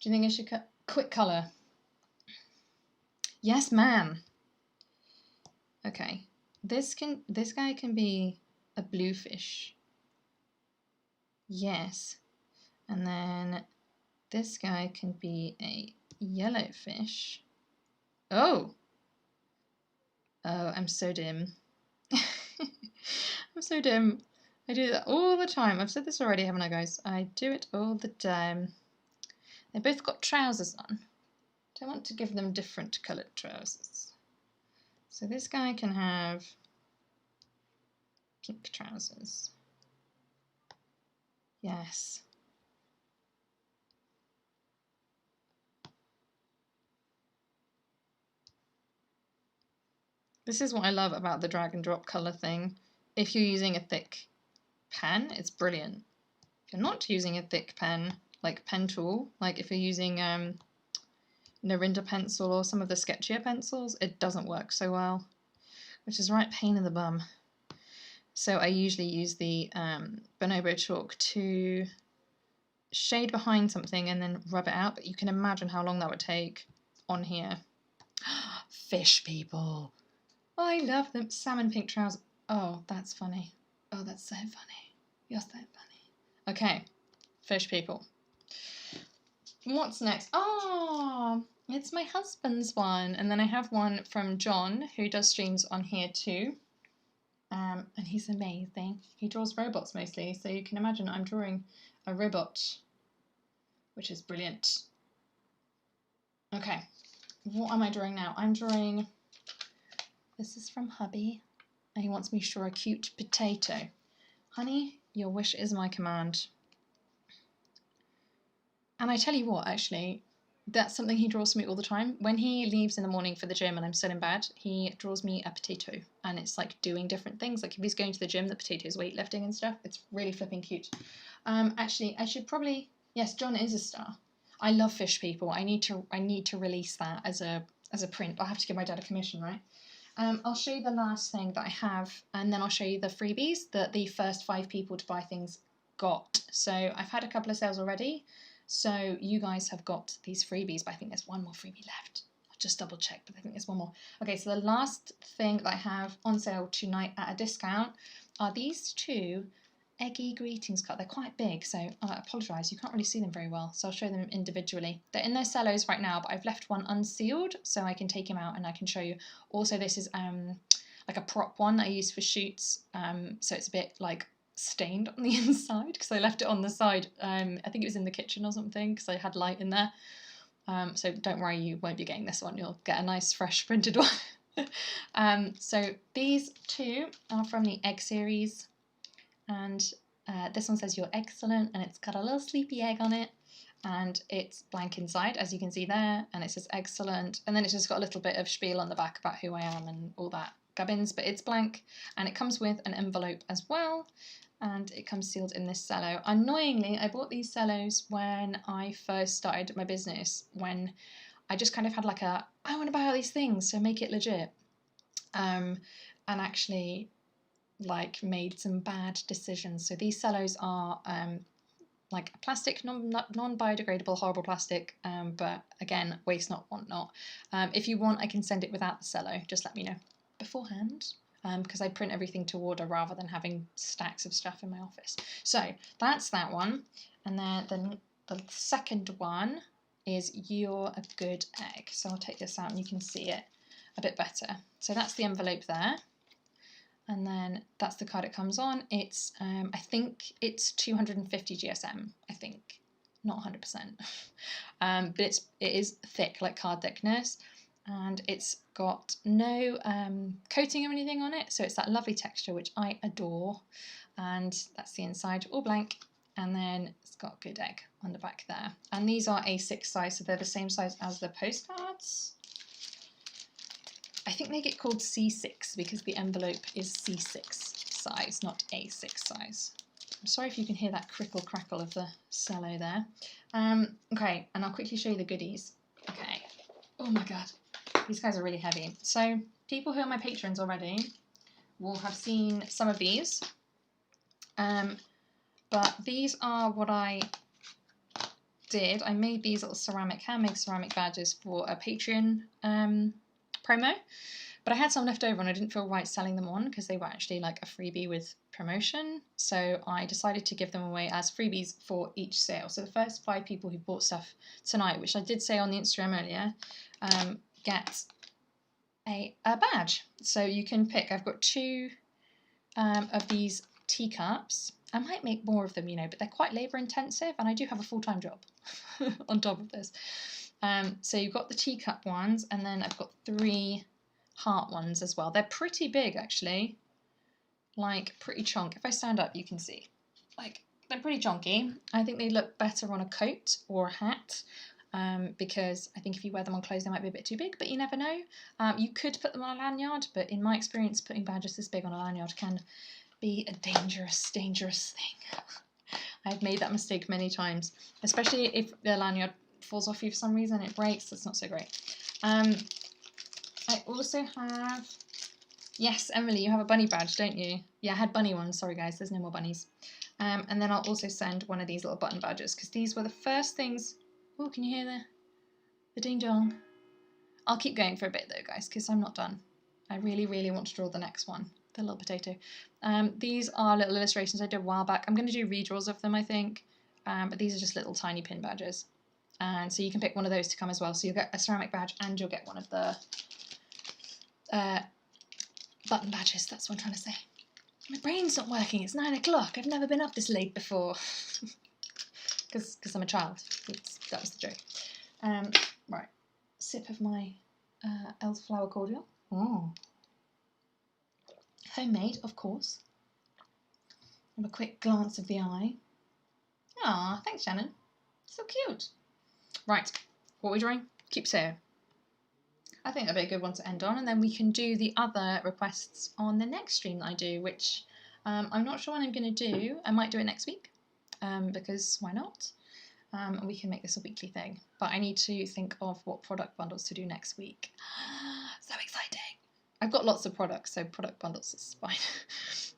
Do you think I should cut quick colour? Yes, ma'am. Okay. This guy can be a blue fish. Yes. And then this guy can be a yellow fish. Oh! Oh, I'm so dim. I'm so dim. I do that all the time. I've said this already, haven't I, guys? I do it all the time. They both got trousers on. Do I want to give them different coloured trousers? So this guy can have pink trousers. Yes. This is what I love about the drag and drop colour thing. If you're using a thick pen, it's brilliant. If you're not using a thick pen, like pen tool, like if you're using Narinda pencil or some of the sketchier pencils, it doesn't work so well, which is right pain in the bum. So I usually use the Bonobo chalk to shade behind something and then rub it out, but you can imagine how long that would take on here. Fish people. Oh, I love them. Salmon pink trousers. Oh, that's funny. Oh, that's so funny. You're so funny. Okay, fish people. What's next? Oh, it's my husband's one. And then I have one from John, who does streams on here too. And he's amazing. He draws robots mostly, so you can imagine I'm drawing a robot, which is brilliant. Okay, what am I drawing now? I'm drawing, this is from hubby, and he wants me to draw a cute potato. Honey, your wish is my command. And I tell you what, actually, that's something he draws for me all the time. When he leaves in the morning for the gym and I'm still in bed, he draws me a potato. And it's like doing different things. Like if he's going to the gym, the potato's weightlifting and stuff. It's really flipping cute. Actually, I should probably... Yes, John is a star. I love fish people. I need to release that as a print. I'll have to give my dad a commission, right? I'll show you the last thing that I have, and then I'll show you the freebies that the first 5 people to buy things got. So I've had a couple of sales already. So you guys have got these freebies, but I think there's one more freebie left. I'll just double check, but I think there's one more. Okay, so the last thing that I have on sale tonight at a discount are these 2 eggy greetings cards. They're quite big, so I apologise, you can't really see them very well, so I'll show them individually. They're in their cellos right now, but I've left one unsealed, so I can take him out and I can show you. Also, this is like a prop one that I use for shoots, so it's a bit like stained on the inside because I left it on the side. I think it was in the kitchen or something because I had light in there. So don't worry, you won't be getting this one. You'll get a nice fresh printed one. So these 2 are from the egg series, and this one says you're excellent, and it's got a little sleepy egg on it, and it's blank inside, as you can see there, and it says excellent, and then it's just got a little bit of spiel on the back about who I am and all that gubbins, but it's blank, and it comes with an envelope as well, and it comes sealed in this cello. Annoyingly, I bought these cellos when I first started my business, when I just kind of had like I want to buy all these things, so make it legit. And actually like made some bad decisions. So these cellos are like a plastic, non-biodegradable, horrible plastic, but again, waste not, want not. If you want, I can send it without the cello, just let me know beforehand, because I print everything to order rather than having stacks of stuff in my office. So that's that one, and then the second one is You're a Good Egg. So I'll take this out and you can see it a bit better. So that's the envelope there. And then that's the card it comes on. It's, I think it's 250 GSM, I think, not 100%. But it is thick, like card thickness, and it's got no coating or anything on it, so it's that lovely texture, which I adore. And that's the inside, all blank, and then it's got Good Egg on the back there. And these are A6 size, so they're the same size as the postcards. I think they get called C6 because the envelope is C6 size, not A6 size. I'm sorry if you can hear that crickle crackle of the cello there. Okay, and I'll quickly show you the goodies. Okay. Oh my god, these guys are really heavy. So people who are my patrons already will have seen some of these. But these are what I did. I made these little handmade ceramic badges for a Patreon promo, but I had some left over and I didn't feel right selling them on because they were actually like a freebie with promotion, so I decided to give them away as freebies for each sale. So the first 5 people who bought stuff tonight, which I did say on the Instagram earlier, get a badge. So you can pick. I've got 2 of these teacups. I might make more of them, you know, but they're quite labour intensive and I do have a full-time job on top of this. So you've got the teacup ones, and then I've got 3 heart ones as well. They're pretty big, actually, like pretty chonk. If I stand up, you can see, like, they're pretty chonky. I think they look better on a coat or a hat, because I think if you wear them on clothes, they might be a bit too big, but you never know. You could put them on a lanyard, but in my experience, putting badges this big on a lanyard can be a dangerous, dangerous thing. I've made that mistake many times, especially if the lanyard falls off you for some reason, it breaks. That's not so great. I also have, yes, Emily, you have a bunny badge, don't you? Yeah, I had bunny ones. Sorry guys, there's no more bunnies. And then I'll also send one of these little button badges because these were the first things. Oh, can you hear the ding dong? I'll keep going for a bit though, guys, because I'm not done. I really, really want to draw the next one, the little potato. These are little illustrations I did a while back. I'm going to do redraws of them, I think, but these are just little tiny pin badges. And so you can pick one of those to come as well. So you'll get a ceramic badge and you'll get one of the button badges. That's what I'm trying to say. My brain's not working. It's 9 o'clock. I've never been up this late before. Because I'm a child. That was the joke. Right. Sip of my elderflower cordial. Oh. Homemade, of course. Have a quick glance of the eye. Ah, thanks, Shannon. So cute. Right, what are we drawing? Cute potato. I think that'd be a good one to end on, and then we can do the other requests on the next stream that I do, which I'm not sure when I'm going to do. I might do it next week, because why not? We can make this a weekly thing, but I need to think of what product bundles to do next week. So exciting! I've got lots of products, so product bundles is fine.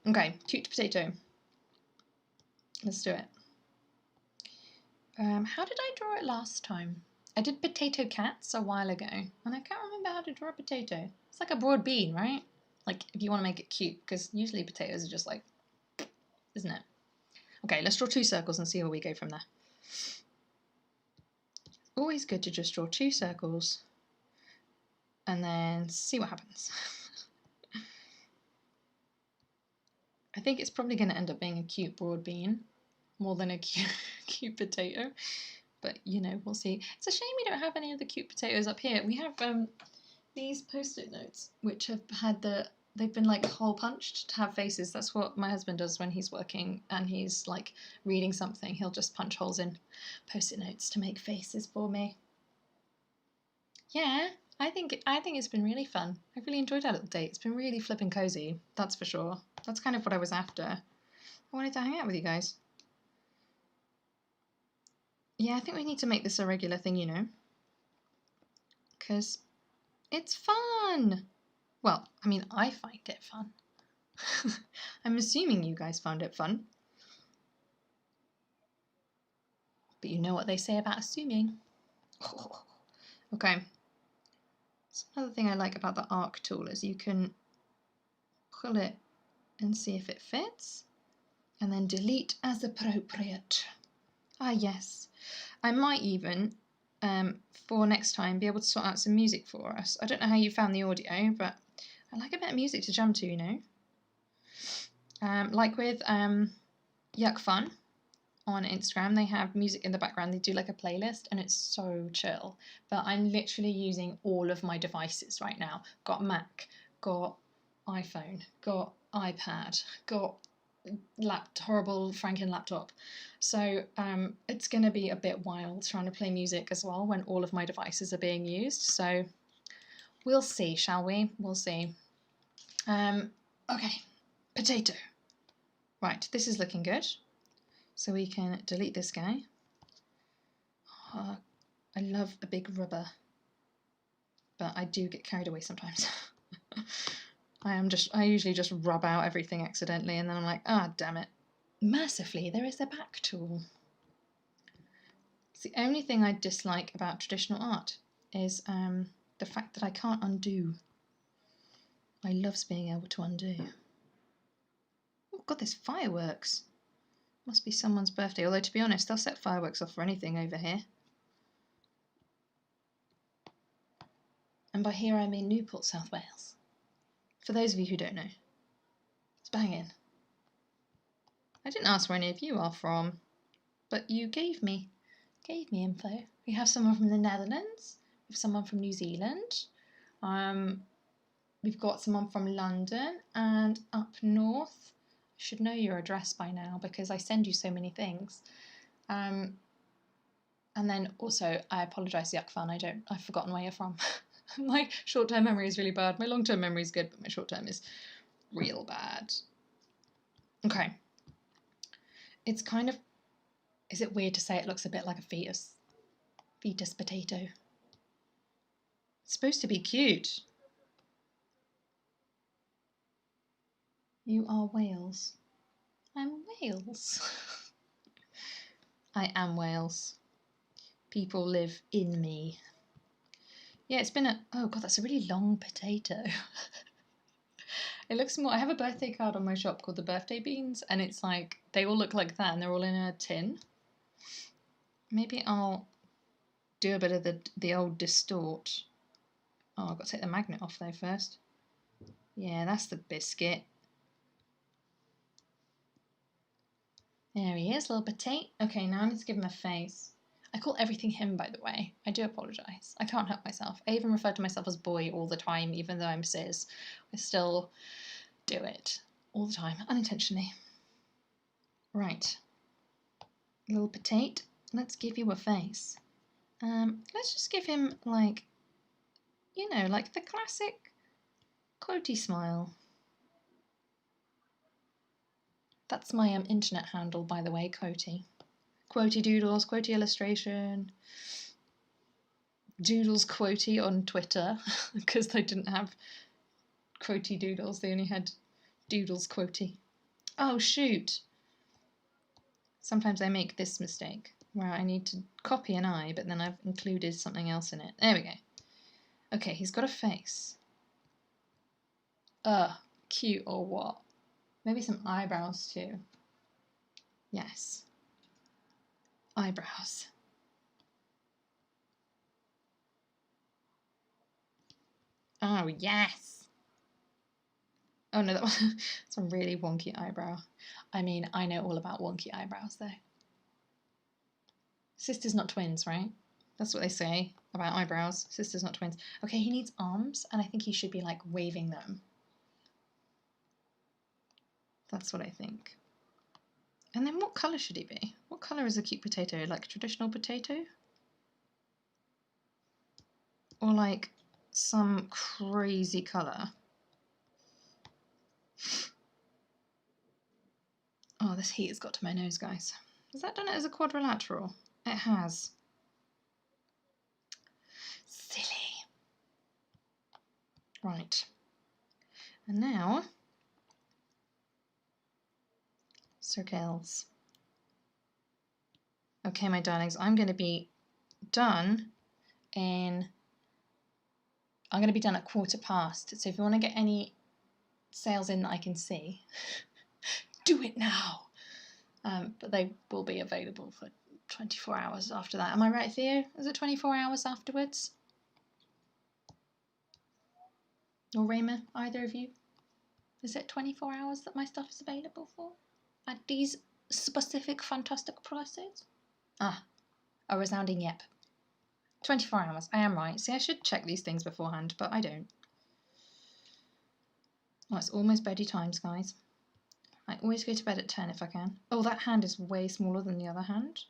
Okay, cute potato. Let's do it. How did I draw it last time? I did potato cats a while ago, and I can't remember how to draw a potato. It's like a broad bean, right? Like, if you want to make it cute, because usually potatoes are just like, isn't it? Okay, let's draw 2 circles and see where we go from there. Always good to just draw 2 circles and then see what happens. I think it's probably going to end up being a cute broad bean more than a cute potato. But, you know, we'll see. It's a shame we don't have any of the cute potatoes up here. We have these post-it notes, which have had they've been like hole punched to have faces. That's what my husband does when he's working and he's like reading something. He'll just punch holes in post-it notes to make faces for me. Yeah, I think it's been really fun. I've really enjoyed our little date. It's been really flipping cozy, that's for sure. That's kind of what I was after. I wanted to hang out with you guys. Yeah, I think we need to make this a regular thing, you know. because it's fun. Well, I mean, I find it fun. I'm assuming you guys found it fun. But you know what they say about assuming. Okay. So another thing I like about the arc tool is you can pull it and see if it fits, and then delete as appropriate. Ah, yes. I might even, for next time, be able to sort out some music for us. I don't know how you found the audio, but I like a bit of music to jam to, you know. Like with Yuck Fun on Instagram, they have music in the background. They do like a playlist, and it's so chill. But I'm literally using all of my devices right now. Got Mac, got iPhone, got iPad, got horrible Franken laptop. So it's going to be a bit wild trying to play music as well when all of my devices are being used. So we'll see, shall we? We'll see. Okay, potato. Right, this is looking good. So we can delete this guy. I love a big rubber, but I do get carried away sometimes. I usually just rub out everything accidentally, and then I'm like, ah, damn it. Mercifully, there is a back tool. It's the only thing I dislike about traditional art is the fact that I can't undo. I love being able to undo. Oh god, there's fireworks. Must be someone's birthday, although to be honest, they'll set fireworks off for anything over here. And by here I mean Newport, South Wales. For those of you who don't know. It's banging. I didn't ask where any of you are from, but you gave me info. We have someone from the Netherlands, we have someone from New Zealand, we've got someone from London, and up north, I should know your address by now because I send you so many things. And then also, I apologise, Yuck Fun, I've forgotten where you're from. My short-term memory is really bad. My long-term memory is good, but my short-term is real bad. Okay. It's kind of... Is it weird to say it looks a bit like a fetus? Fetus potato. It's supposed to be cute. You are Wales. I'm Wales. I am Wales. People live in me. Yeah, it's been a... Oh god, that's a really long potato. It looks more... I have a birthday card on my shop called the Birthday Beans, and it's like... They all look like that, and they're all in a tin. Maybe I'll do a bit of the old distort. Oh, I've got to take the magnet off though first. Yeah, that's the biscuit. There he is, little potato. Okay, now I need to give him a face. I call everything him, by the way. I do apologise. I can't help myself. I even refer to myself as boy all the time, even though I'm cis. I still do it all the time, unintentionally. Right. Little potato, let's give you a face. Let's just give him, like, you know, like the classic Quotea smile. That's my internet handle, by the way, Quotea. Quotea Doodles, Quotea Illustration, Doodles Quotea on Twitter, because they didn't have Quotea Doodles, they only had Doodles Quotea. Oh, shoot! Sometimes I make this mistake, where I need to copy an eye, but then I've included something else in it. There we go. Okay, he's got a face. Cute or what? Maybe some eyebrows too. Yes. Eyebrows. Oh, yes! Oh no, that's a really wonky eyebrow. I mean, I know all about wonky eyebrows though. Sisters not twins, right? That's what they say about eyebrows. Sisters not twins. Okay, he needs arms, and I think he should be like waving them. That's what I think. And then what colour should he be? What colour is a cute potato? Like traditional potato? Or like some crazy colour? Oh, this heat has got to my nose, guys. Has that done it as a quadrilateral? It has. Silly. Right. And now, circles. Okay, my darlings, I'm going to be done at 1:15. So if you want to get any sales in that I can see, do it now. But they will be available for 24 hours after that. Am I right, Theo? Is it 24 hours afterwards? Or Rayma, either of you? Is it 24 hours that my stuff is available for? At these specific fantastic prices? Ah, a resounding yep. 24 hours, I am right. See, I should check these things beforehand, but I don't. Oh, it's almost bedtimes, guys. I always go to bed at 10 if I can. Oh, that hand is way smaller than the other hand.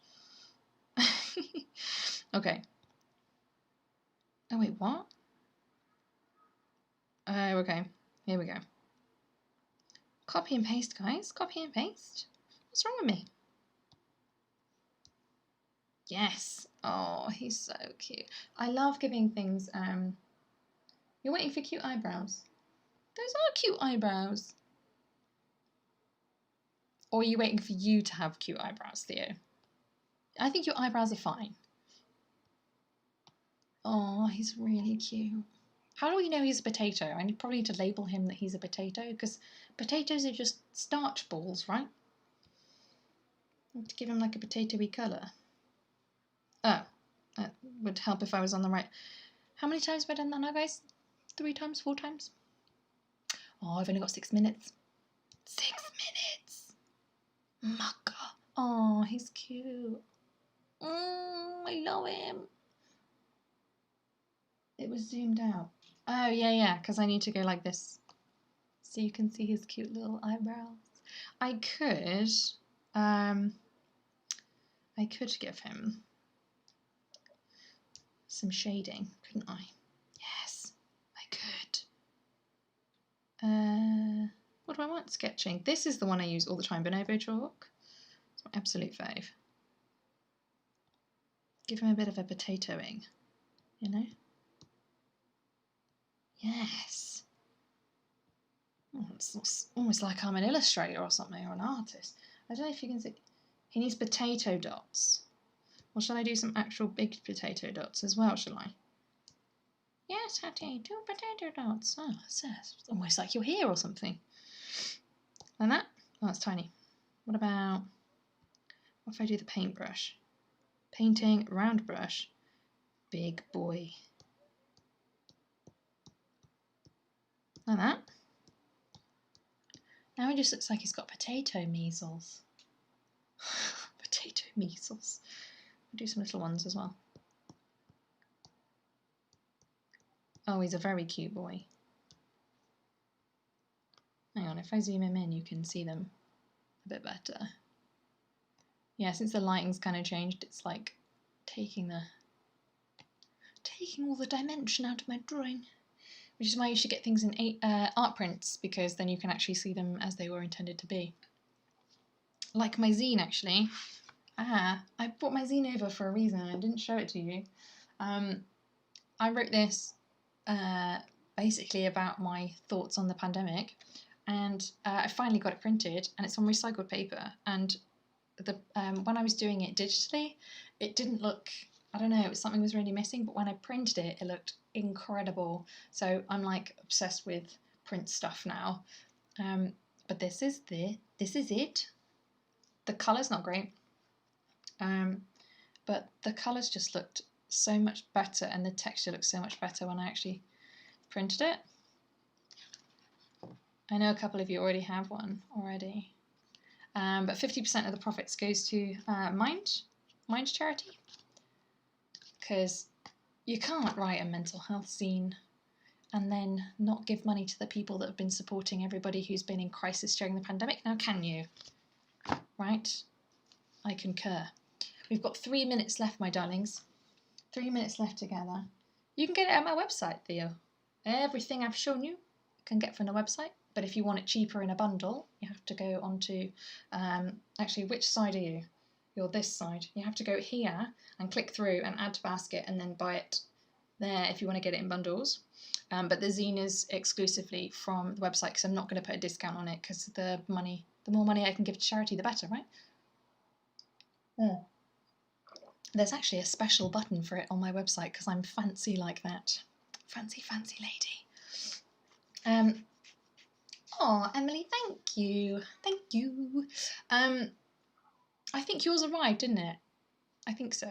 Okay. Oh, wait, what? Oh, okay. Here we go. Copy and paste, guys. Copy and paste. What's wrong with me? Yes. Oh, he's so cute. I love giving things... You're waiting for cute eyebrows. Those are cute eyebrows. Or are you waiting for you to have cute eyebrows, Theo? I think your eyebrows are fine. Oh, he's really cute. How do we know he's a potato? I probably need to label him that he's a potato, because potatoes are just starch balls, right? I need to give him like a potatoey colour. Oh, that would help if I was on the right. How many times have I done that now, guys? 3 times? 4 times? Oh, I've only got 6 minutes. 6 minutes! Mucker. Oh, he's cute. I love him. It was zoomed out. Oh, yeah, because I need to go like this. So you can see his cute little eyebrows. I could give him some shading, couldn't I? Yes, I could. What do I want? Sketching. This is the one I use all the time, Bonobo chalk. It's my absolute fave. Give him a bit of a potatoing, you know? Yes. Oh, it's almost like I'm an illustrator or something, or an artist. I don't know if you can see. He needs potato dots. Or shall I do some actual big potato dots as well, shall I? Yes, Hattie, do potato dots. Oh, it's almost like you're here or something. Like that? Oh, that's tiny. What if I do the paintbrush? Painting, round brush, big boy. Like that. Now it just looks like he's got potato measles. Potato measles. I'll do some little ones as well. Oh, he's a very cute boy. Hang on, if I zoom him in, you can see them a bit better. Yeah, since the lighting's kind of changed, it's like taking all the dimension out of my drawing. Which is why you should get things in art prints, because then you can actually see them as they were intended to be. Like my zine, actually. I brought my zine over for a reason. I didn't show it to you. I wrote this basically about my thoughts on the pandemic, and I finally got it printed, and it's on recycled paper. And when I was doing it digitally, it didn't look. I don't know. Something was really missing. But when I printed it, it looked incredible. So I'm like obsessed with print stuff now. But this is it. The colour's not great. But the colours just looked so much better, and the texture looked so much better when I actually printed it. I know a couple of you already have one already. But 50% of the profits goes to Mind charity. Because you can't write a mental health zine and then not give money to the people that have been supporting everybody who's been in crisis during the pandemic. Now, can you? Right? I concur. We've got 3 minutes left, my darlings. 3 minutes left together. You can get it at my website, Theo. Everything I've shown you can get from the website. But if you want it cheaper in a bundle, you have to go onto... actually, which side are you? You're this side. You have to go here and click through and add to basket and then buy it there if you want to get it in bundles. But the zine is exclusively from the website because I'm not going to put a discount on it because the more money I can give to charity, the better, right? Mm. There's actually a special button for it on my website because I'm fancy like that. Fancy, fancy lady. Oh, Emily, thank you. Thank you. I think yours arrived, didn't it? I think so.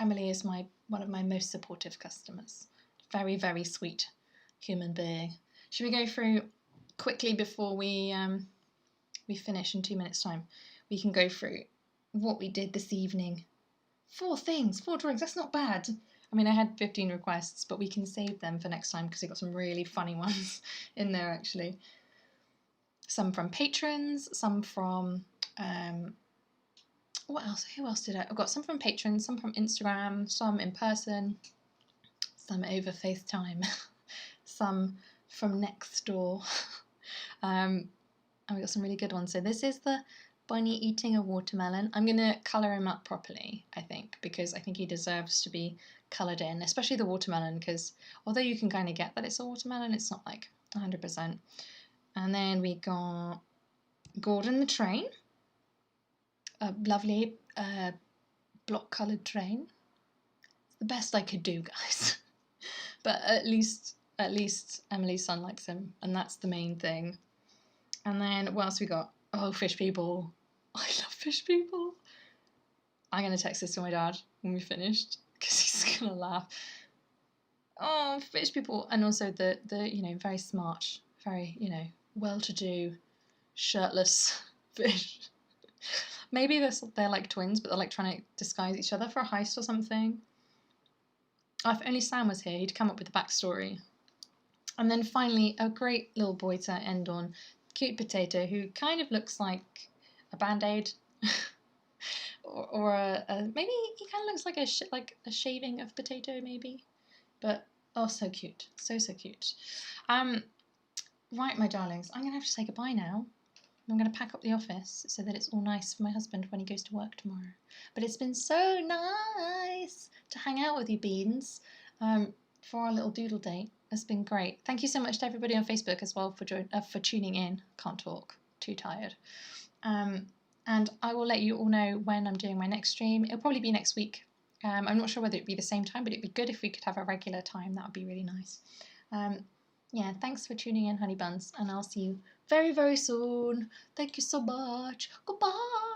Emily is one of my most supportive customers. Very, very sweet human being. Should we go through quickly before we finish in 2 minutes' time? We can go through what we did this evening. 4 things, 4 drawings. That's not bad. I mean, I had 15 requests, but we can save them for next time because we got some really funny ones in there actually. Some from patrons, some from what else? Who else did I got some from patrons, some from Instagram, some in person, some over FaceTime, some from next door. And we got some really good ones. So this is the bunny eating a watermelon. I'm going to colour him up properly, I think, because I think he deserves to be coloured in, especially the watermelon, because although you can kind of get that it's a watermelon, it's not like 100%. And then we got Gordon the train, a lovely block coloured train. It's the best I could do, guys. But at least Emily's son likes him, and that's the main thing. And then what else we got? Oh, fish people. I love fish people. I'm going to text this to my dad when we finished because he's going to laugh. Oh, fish people. And also the very smart, very, well-to-do, shirtless fish. Maybe they're like twins, but they're like trying to disguise each other for a heist or something. Oh, if only Sam was here, he'd come up with the backstory. And then finally, a great little boy to end on, cute potato, who kind of looks like a Band-Aid. or maybe he kind of looks like a shaving of potato, maybe. But oh, so cute, so cute. Right, my darlings, I'm gonna have to say goodbye now. I'm going to pack up the office so that it's all nice for my husband when he goes to work tomorrow. But it's been so nice to hang out with you, Beans, for our little doodle date. It's been great. Thank you so much to everybody on Facebook as well for tuning in. Can't talk, too tired. And I will let you all know when I'm doing my next stream. It'll probably be next week. I'm not sure whether it'd be the same time, but it'd be good if we could have a regular time. That would be really nice. Yeah, thanks for tuning in, honey buns, and I'll see you very, very soon. Thank you so much. Goodbye.